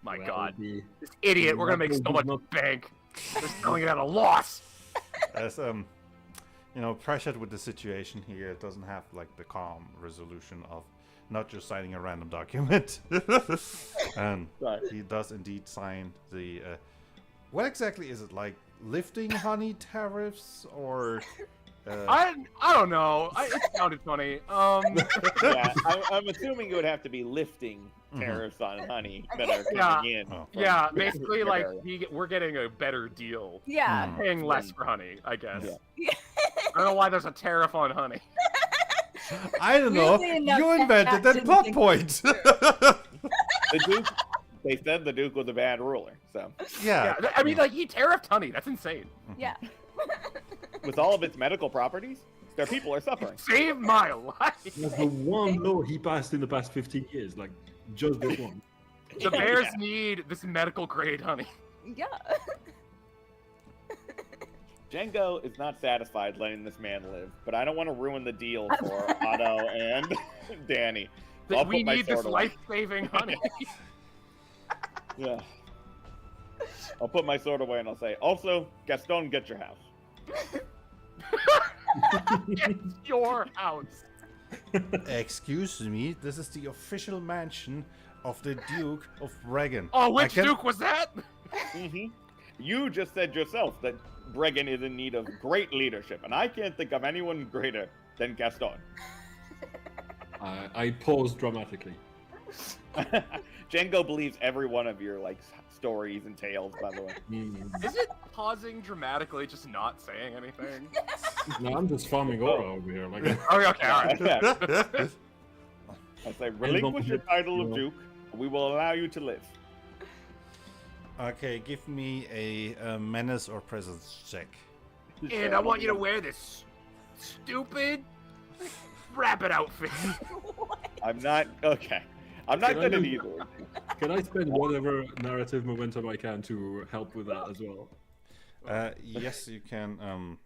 My Well, God, the- this idiot, we're gonna make so much bank. They're selling it at a loss. as pressured with the situation here, it doesn't have like the calm resolution of not just signing a random document. And Right. he does indeed sign the. What exactly is it, like lifting honey tariffs or? I don't know. It sounded funny. Yeah, I'm assuming it would have to be lifting tariffs on honey that are coming in. Oh. from Yeah, the basically, like area. we're getting a better deal, yeah. paying less for honey. I guess. Yeah. I don't know why there's a tariff on honey. I don't know. Weirdly enough, You that invented that didn't plot think point. The Duke, they said the Duke was a bad ruler. So, Yeah. Yeah, I mean, like he tariffed honey. That's insane. Yeah. with all of its medical properties, their people are suffering. Saved my life. That's the one law he passed in the past 15 years. Like, just this one. The bears need this medical grade honey. Yeah. Django is not satisfied letting this man live, but I don't want to ruin the deal for Otto and Danny. So I'll We put my need this sword away. life-saving honey. Yeah. I'll put my sword away and I'll say, also, Gaston, get your house. It's your house. Excuse me, this is the official mansion of the Duke of Regan. Oh, I which can- Duke was that? Hmm. You just said yourself that Bregan is in need of great leadership, and I can't think of anyone greater than Gaston. I paused dramatically. Django believes every one of your stories and tales, by the way. Is it pausing dramatically, just not saying anything? No, I'm just farming aura over here. Like, Oh, okay, all right. Yeah. I say, relinquish your title of No. Duke, and we will allow you to live. Okay, give me a menace or presence check. And I want you to wear this stupid rabbit outfit. I'm not okay. I'm not Can I good at do- either. can I spend whatever narrative momentum I can to help with that as well? Yes, you can.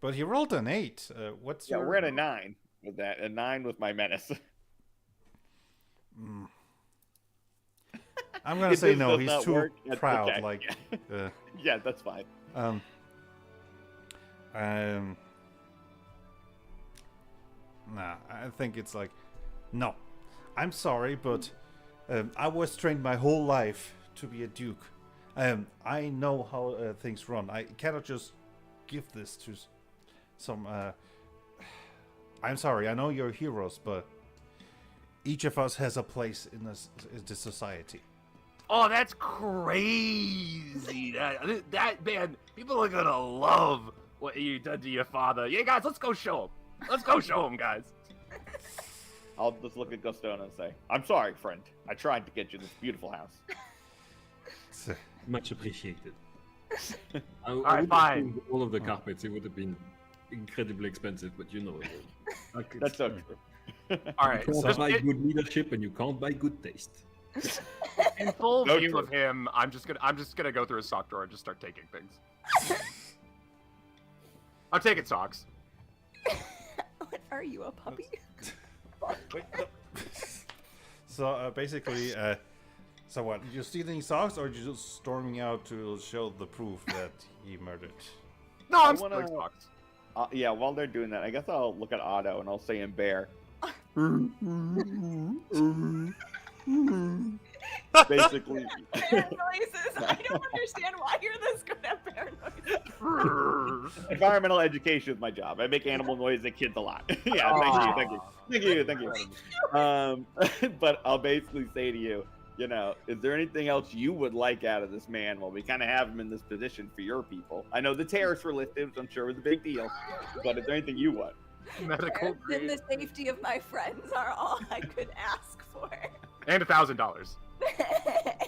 But he rolled an 8. What's Yeah, your? we're at a 9 with that. A 9 with my menace. I'm gonna If say this no. does He's not too work, that's proud. okay. Like, Yeah, that's fine. um, nah. I think it's like, no. I'm sorry, but I was trained my whole life to be a duke. I know how things run. I cannot just give this to some. I'm sorry. I know you're heroes, but each of us has a place in this society. Oh, that's crazy. That man, people are gonna love what you did to your father. Yeah, guys, let's go show him. Let's go show him, guys. I'll just look at Gustone and say, I'm sorry, friend. I tried to get you this beautiful house. Much appreciated. I right, would fine. have all of the carpets. It would have been incredibly expensive, but you know. That's so true. All right, You so can't buy good leadership, and you can't buy good taste. in full No view true. of him, I'm just gonna go through his sock drawer and just start taking things. I'm taking socks. What are you, a puppy? Wait, no. So basically, so what? You stealing socks, or you just storming out to show the proof that he murdered? No, I'm wanna- stealing socks. Yeah, while they're doing that, I guess I'll look at Otto and I'll say in bear. Basically, Bear noises. I don't understand why you're this good at bear noises. environmental education is my job. I make animal noise at kids a lot. Yeah, thank you. But I'll basically say to you, you know, is there anything else you would like out of this man while we kind of have him in this position for your people? I know the tariffs were lifted, which I'm sure was a big deal, but is there anything you want? Medical Then the grade. safety of my friends are all I could ask for. And $1,000.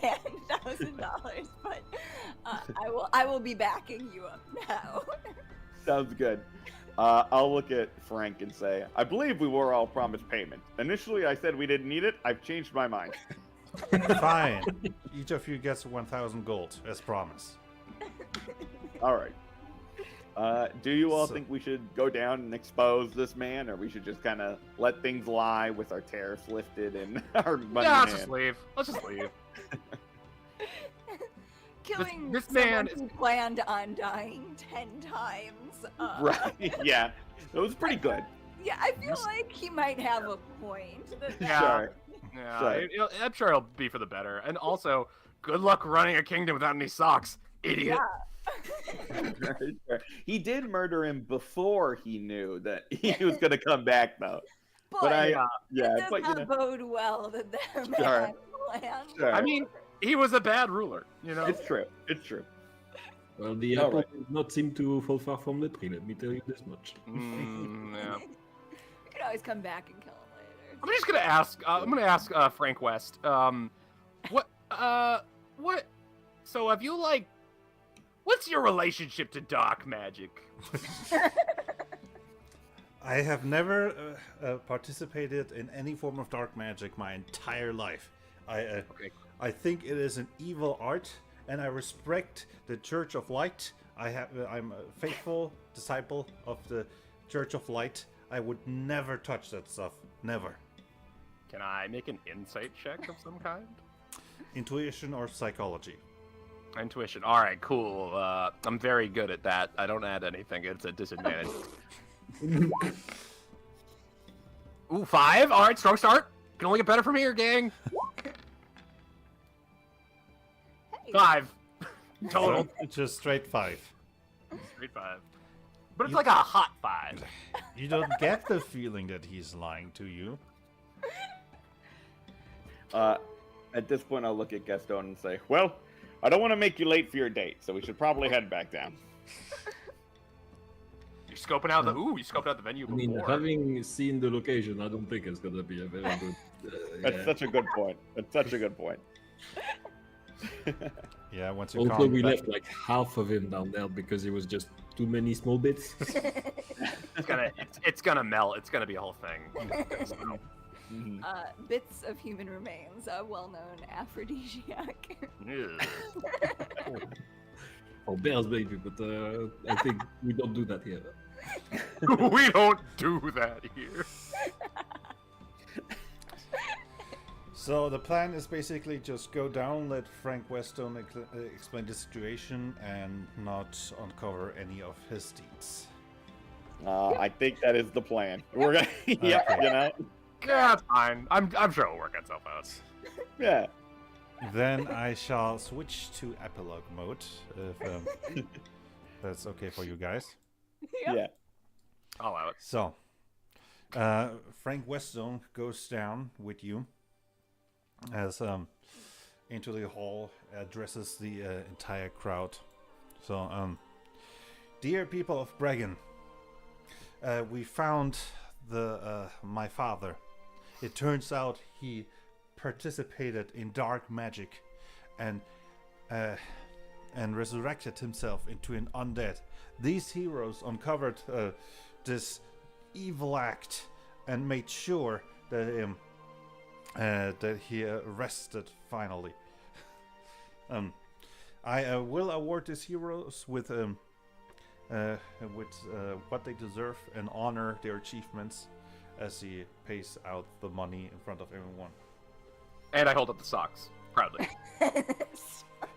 And $1,000, but I will be backing you up now. Sounds good. I'll look at Frank and say, I believe we were all promised payment. Initially, I said we didn't need it. I've changed my mind. Fine. Each of you gets 1,000 gold, as promised. All right. Do you all So- think we should go down and expose this man, or we should just kind of let things lie with our tariffs lifted and our money Yeah, in let's just hand? leave. Let's just leave. Killing this someone man who planned on dying 10 times. Right? Yeah, it was pretty good. Yeah, I feel like he might have a point. Yeah. Sure. Yeah, Sure. I'm sure it'll be for the better. And also, good luck running a kingdom without any socks, idiot. Sure. He did murder him before he knew that he was going to come back, though. But it yeah, does but you not know, bode well that that Sure. man planned. Sure. I mean, he was a bad ruler, you know? it's true. It's true. Well, the All apple right. does not seem to fall far from the tree. Let me tell you this much. Yeah. You can always come back and kill him later. I'm just gonna ask. I'm gonna ask Frank West. What? So have you what's your relationship to dark magic? I have never participated in any form of dark magic my entire life. Okay. I think it is an evil art, and I respect the Church of Light. I'm a faithful disciple of the Church of Light. I would never touch that stuff. Never. Can I make an insight check of some kind? Intuition or psychology. Intuition. All right, cool. I'm very good at that. I don't add anything. It's a disadvantage. Ooh, 5. All right, strong start. Can only get better from here, gang. Hey, 5 total. Just straight 5. Straight 5. But it's like a hot 5. You don't get the feeling that he's lying to you. At this point, I'll look at Gaston and say, well, I don't want to make you late for your date, so we should probably head back down. You're scoping out you scoped out the venue I before. mean, having seen the location, I don't think it's gonna be a very good. That's Yeah. such a good point. That's such a good point. Yeah, once you Also, come we back- left like half of him down there because it was just too many small bits. It's gonna melt. It's gonna be a whole thing. Mhm. Bits of human remains, a well-known aphrodisiac. Oh, bears, baby, but I think we don't do that here. We don't do that here. So the plan is basically just go down, let Frank Westone explain the situation, and not uncover any of his deeds. I think that is the plan. We're gonna, yeah, Okay. you know, Yeah, it's fine. I'm sure it'll work itself out. yeah. Then I shall switch to epilogue mode, if that's okay for you guys. Yeah. I'll allow it. So, Frank Westone goes down with you as into the hall, addresses the entire crowd. So, dear people of Bregan, we found my father. It turns out he participated in dark magic and resurrected himself into an undead. These heroes uncovered this evil act and made sure that he rested finally. I will award these heroes with what they deserve and honor their achievements as he pays out the money in front of everyone. And I hold up the socks proudly.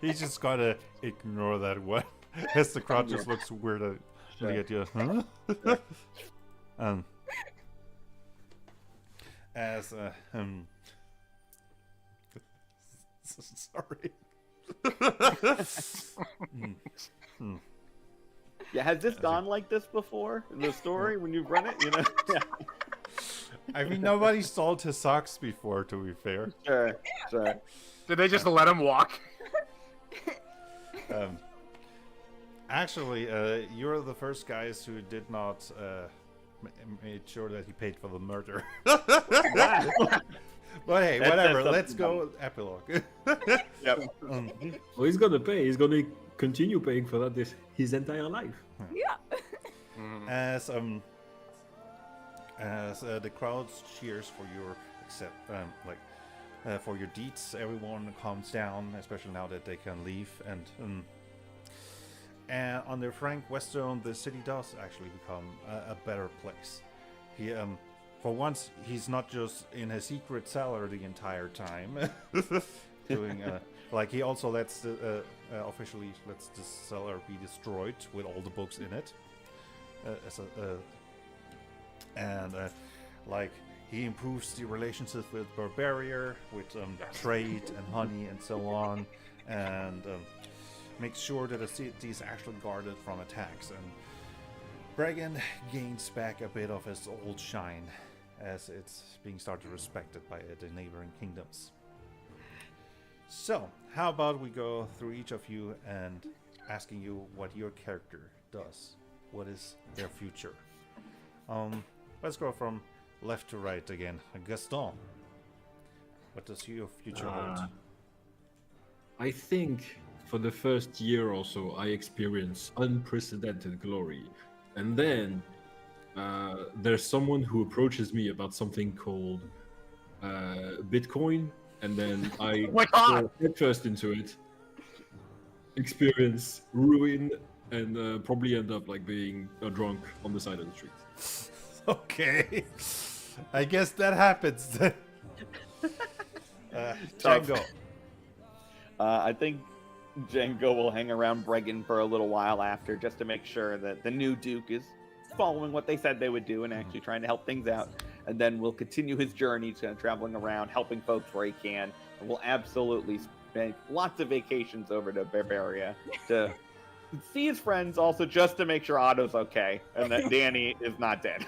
He's just gotta ignore that one as the crowd just looks weird at you. Huh? As sorry. Yeah, has this gone like this before in the story when you've run it? You know? Yeah. I mean, nobody sold his socks before, to be fair. Sure, sure. Did they just let him walk? Actually, you're the first guys who did not made sure that he paid for the murder. But hey, whatever. Let's go epilogue. Yep. Well, he's gonna pay. He's gonna continue paying for that his entire life. Yeah. As the crowd cheers for your for your deeds, everyone calms down, especially now that they can leave. And under Frank Westone, the city does actually become a better place. He, for once, he's not just in a secret cellar the entire time, doing like he also lets officially lets the cellar be destroyed with all the books in it, like he improves the relationships with Barbaria, with trade and honey and so on, and makes sure that the city is actually guarded from attacks. And Bregan gains back a bit of his old shine as it's being started respected by the neighboring kingdoms. So, how about we go through each of you and asking you what your character does? What is their future? Let's go from left to right again. Gaston, what does your future hold? I think for the first year or so, I experience unprecedented glory. And then there's someone who approaches me about something called Bitcoin. And then I go headfirst into it, experience ruin, and probably end up like being a drunk on the side of the street. Okay. I guess that happens then. Django. I think Django will hang around Bregan for a little while after, just to make sure that the new Duke is following what they said they would do and actually trying to help things out. And then we'll continue his journey, traveling around, helping folks where he can. And we'll absolutely spend lots of vacations over to Barbaria to see his friends, also just to make sure Otto's okay and that Danny is not dead.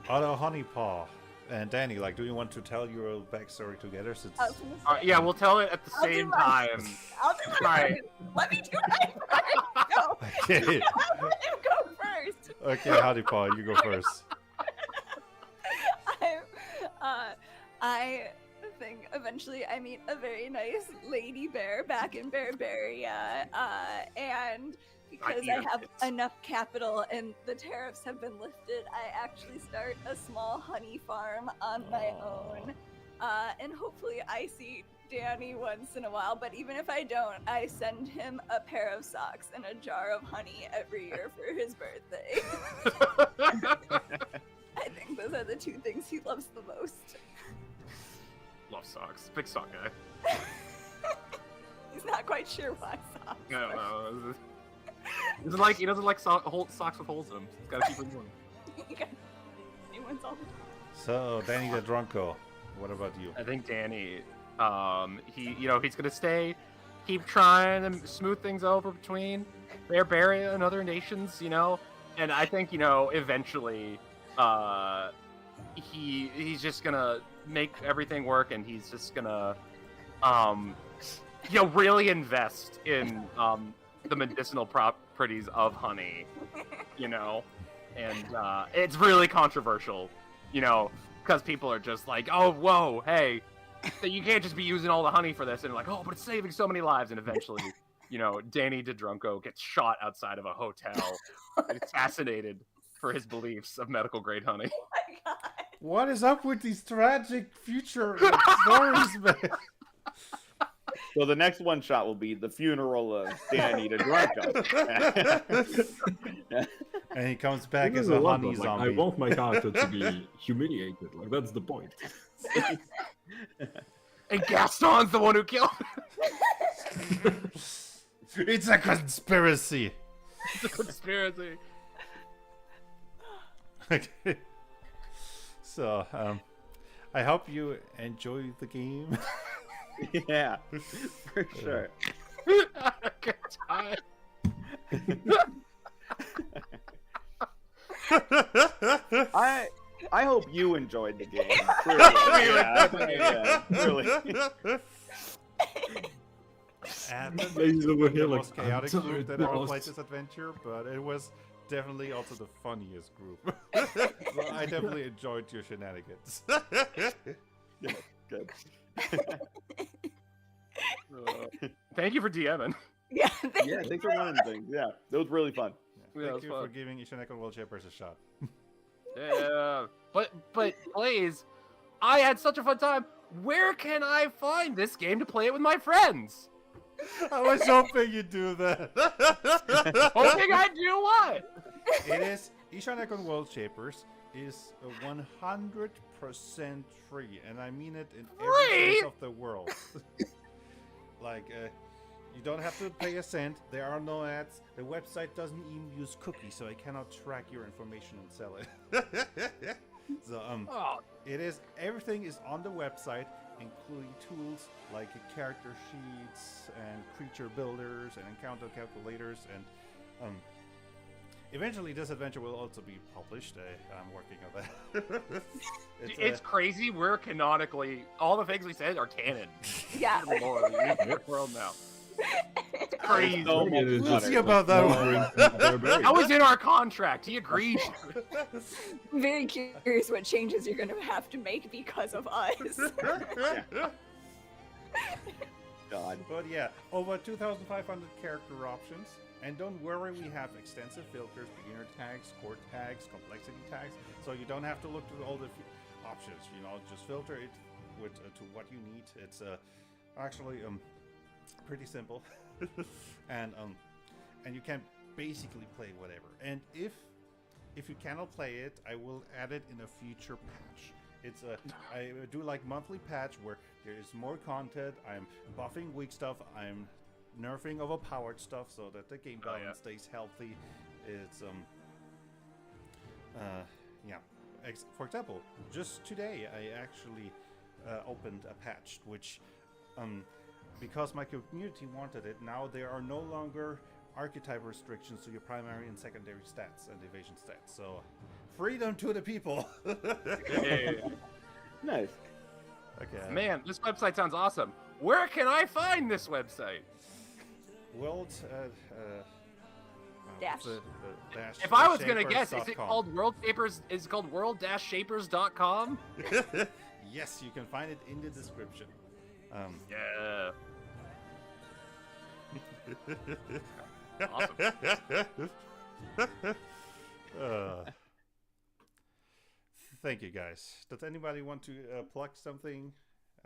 Otto, Honeypaw, and Danny, like, do you want to tell your backstory together? Since... Yeah, we'll tell it at the same time. I'll do mine. Let me do mine first. No. Okay. Let him go first. Okay, Honeypaw, you go first. I think eventually I meet a very nice lady bear back in Barbaria, and because I have enough capital and the tariffs have been lifted, I actually start a small honey farm on my own, and hopefully I see Danny once in a while, but even if I don't, I send him a pair of socks and a jar of honey every year for his birthday. I think Those are the two things he loves the most. Love socks. Big sock guy. He's not quite sure why socks. I don't but- know. He doesn't like socks with holes in them. He's gotta keep them warm. You got new ones all the time. So, Danny the Drunko, what about you? I think Danny, he's gonna keep trying to smooth things over between Barbarian and other nations, and I think, eventually, he's just gonna make everything work, and he's just gonna, really invest in, the medicinal properties of honey, and, it's really controversial, because people are just like, oh, whoa, hey, you can't just be using all the honey for this, and like, oh, but it's saving so many lives, and eventually, Danny DeDrunko gets shot outside of a hotel and assassinated for his beliefs of medical grade honey. Oh my god. What is up with these tragic future stories, man? So the next one shot will be the funeral of Danny DeDrunko. And he comes back This as is a lot, honey like, zombie. I want my character to be humiliated. Like that's the point. And Gaston's the one who killed him. It's a conspiracy. It's a conspiracy. Okay. So, I hope you enjoy the game. Yeah, for sure. Good time. I hope you enjoyed the game. Truly. Truly. And Ladies over here, the like, most chaotic I'm group that tired, ever boss. played this adventure, but it was definitely also the funniest group. So I definitely enjoyed your shenanigans. Good. Thank you for DMing. Yeah, Yeah, thanks for running things. Yeah, that was really fun. Yeah, that Thank was you fun. for giving Ishanekon World Shapers a shot. Yeah, but Blaze, I had such a fun time. Where can I find this game to play it with my friends? I was hoping you'd do that. Hoping I do what? It is Ishanekon World Shapers is 100% free, and I mean it in every Free? sense of the world. Like, you don't have to pay a cent. There are no ads. The website doesn't even use cookies, so I cannot track your information and sell it. So Oh, it is everything is on the website, including tools like character sheets and creature builders and encounter calculators, and eventually this adventure will also be published. I'm working on that. it's crazy. We're canonically all the things we said are canon. yeah. In the lore of the world now. It's crazy. So much It is We'll fun. see about that Murdering one. barbarians. That was in our contract. He agreed. Very curious what changes you're gonna have to make because of us. God. But yeah, over 2,500 character options. And don't worry, we have extensive filters, beginner tags, core tags, complexity tags. So you don't have to look through all the options, just filter it with to what you need. It's actually pretty simple. and you can basically play whatever. And if you cannot play it, I will add it in a future patch. It's I do like monthly patch where there is more content. I'm buffing weak stuff. I'm nerfing overpowered stuff so that the game balance stays healthy. It's for example, just today I actually opened a patch which because my community wanted it. Now there are no longer archetype restrictions to your primary and secondary stats and evasion stats. So freedom to the people. Nice. Okay. Man, this website sounds awesome. Where can I find this website? World Dash. dash. If I was gonna guess, is it shapers.com. called World Shapers? Is it called world-shapers.com? Yes, you can find it in the description. Yeah. Awesome. Thank you, guys. Does anybody want to plug something,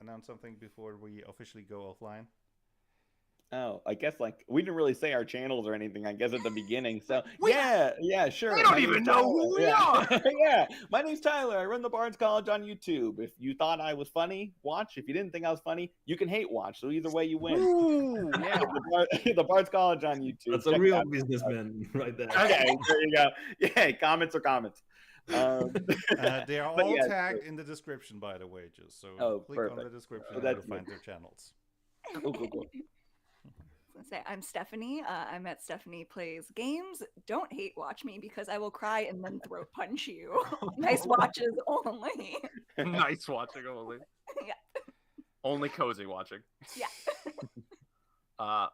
announce something before we officially go offline? Oh, I guess like we didn't really say our channels or anything. I guess at the beginning. So We- yeah, sure. They don't My name's even know who we Tyler. are. Yeah, my name's Tyler. I run the Barnes College on YouTube. If you thought I was funny, watch. If you didn't think I was funny, you can hate watch. So either way, you win. Ooh, yeah. The Barnes College on YouTube. That's a Check it real out. businessman right there. Okay, there you go. Yeah, comments are comments. They are But all yeah, tagged in the description, by the way, just so Oh, click on the perfect. description Oh, and that's you'll find good. their channels. Cool. I was gonna say, I'm Stephanie. I'm at Stephanie Plays Games. Don't hate watch me because I will cry and then throat punch you. Nice watches only. Nice watching only. Yeah. Only cozy watching. Yeah.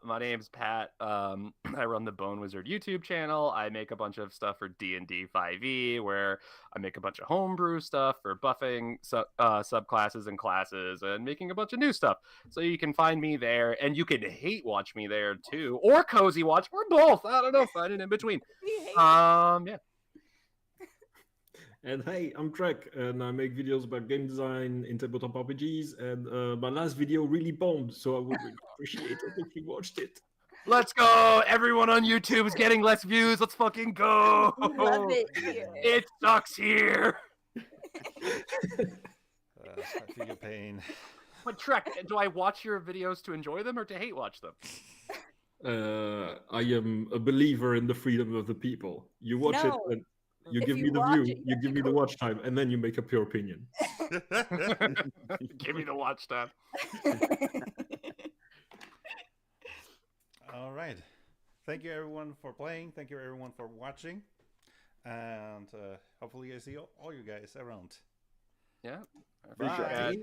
My name's Pat. I run the Bone Wizard YouTube channel. I make a bunch of stuff for D&D 5e, where I make a bunch of homebrew stuff for buffing subclasses and classes, and making a bunch of new stuff. So you can find me there, and you can hate watch me there too, or cozy watch, or both. I don't know, find it in between. Yeah. And hey, I'm Trek, and I make videos about game design in Table Top RPGs. And my last video really bombed, so I would really appreciate it if you watched it. Let's go! Everyone on YouTube is getting less views. Let's fucking go! Love it here. It sucks here. I feel your pain. But Trek, do I watch your videos to enjoy them or to hate watch them? I am a believer in the freedom of the people. You watch it, No. and you If give you me the watch view, it, you you have give to me the go- watch time, and then you make up your opinion. Give me the watch time. All right. Thank you, everyone, for playing. Thank you, everyone, for watching. And hopefully I see all you guys around. Yeah. For sure. Bye.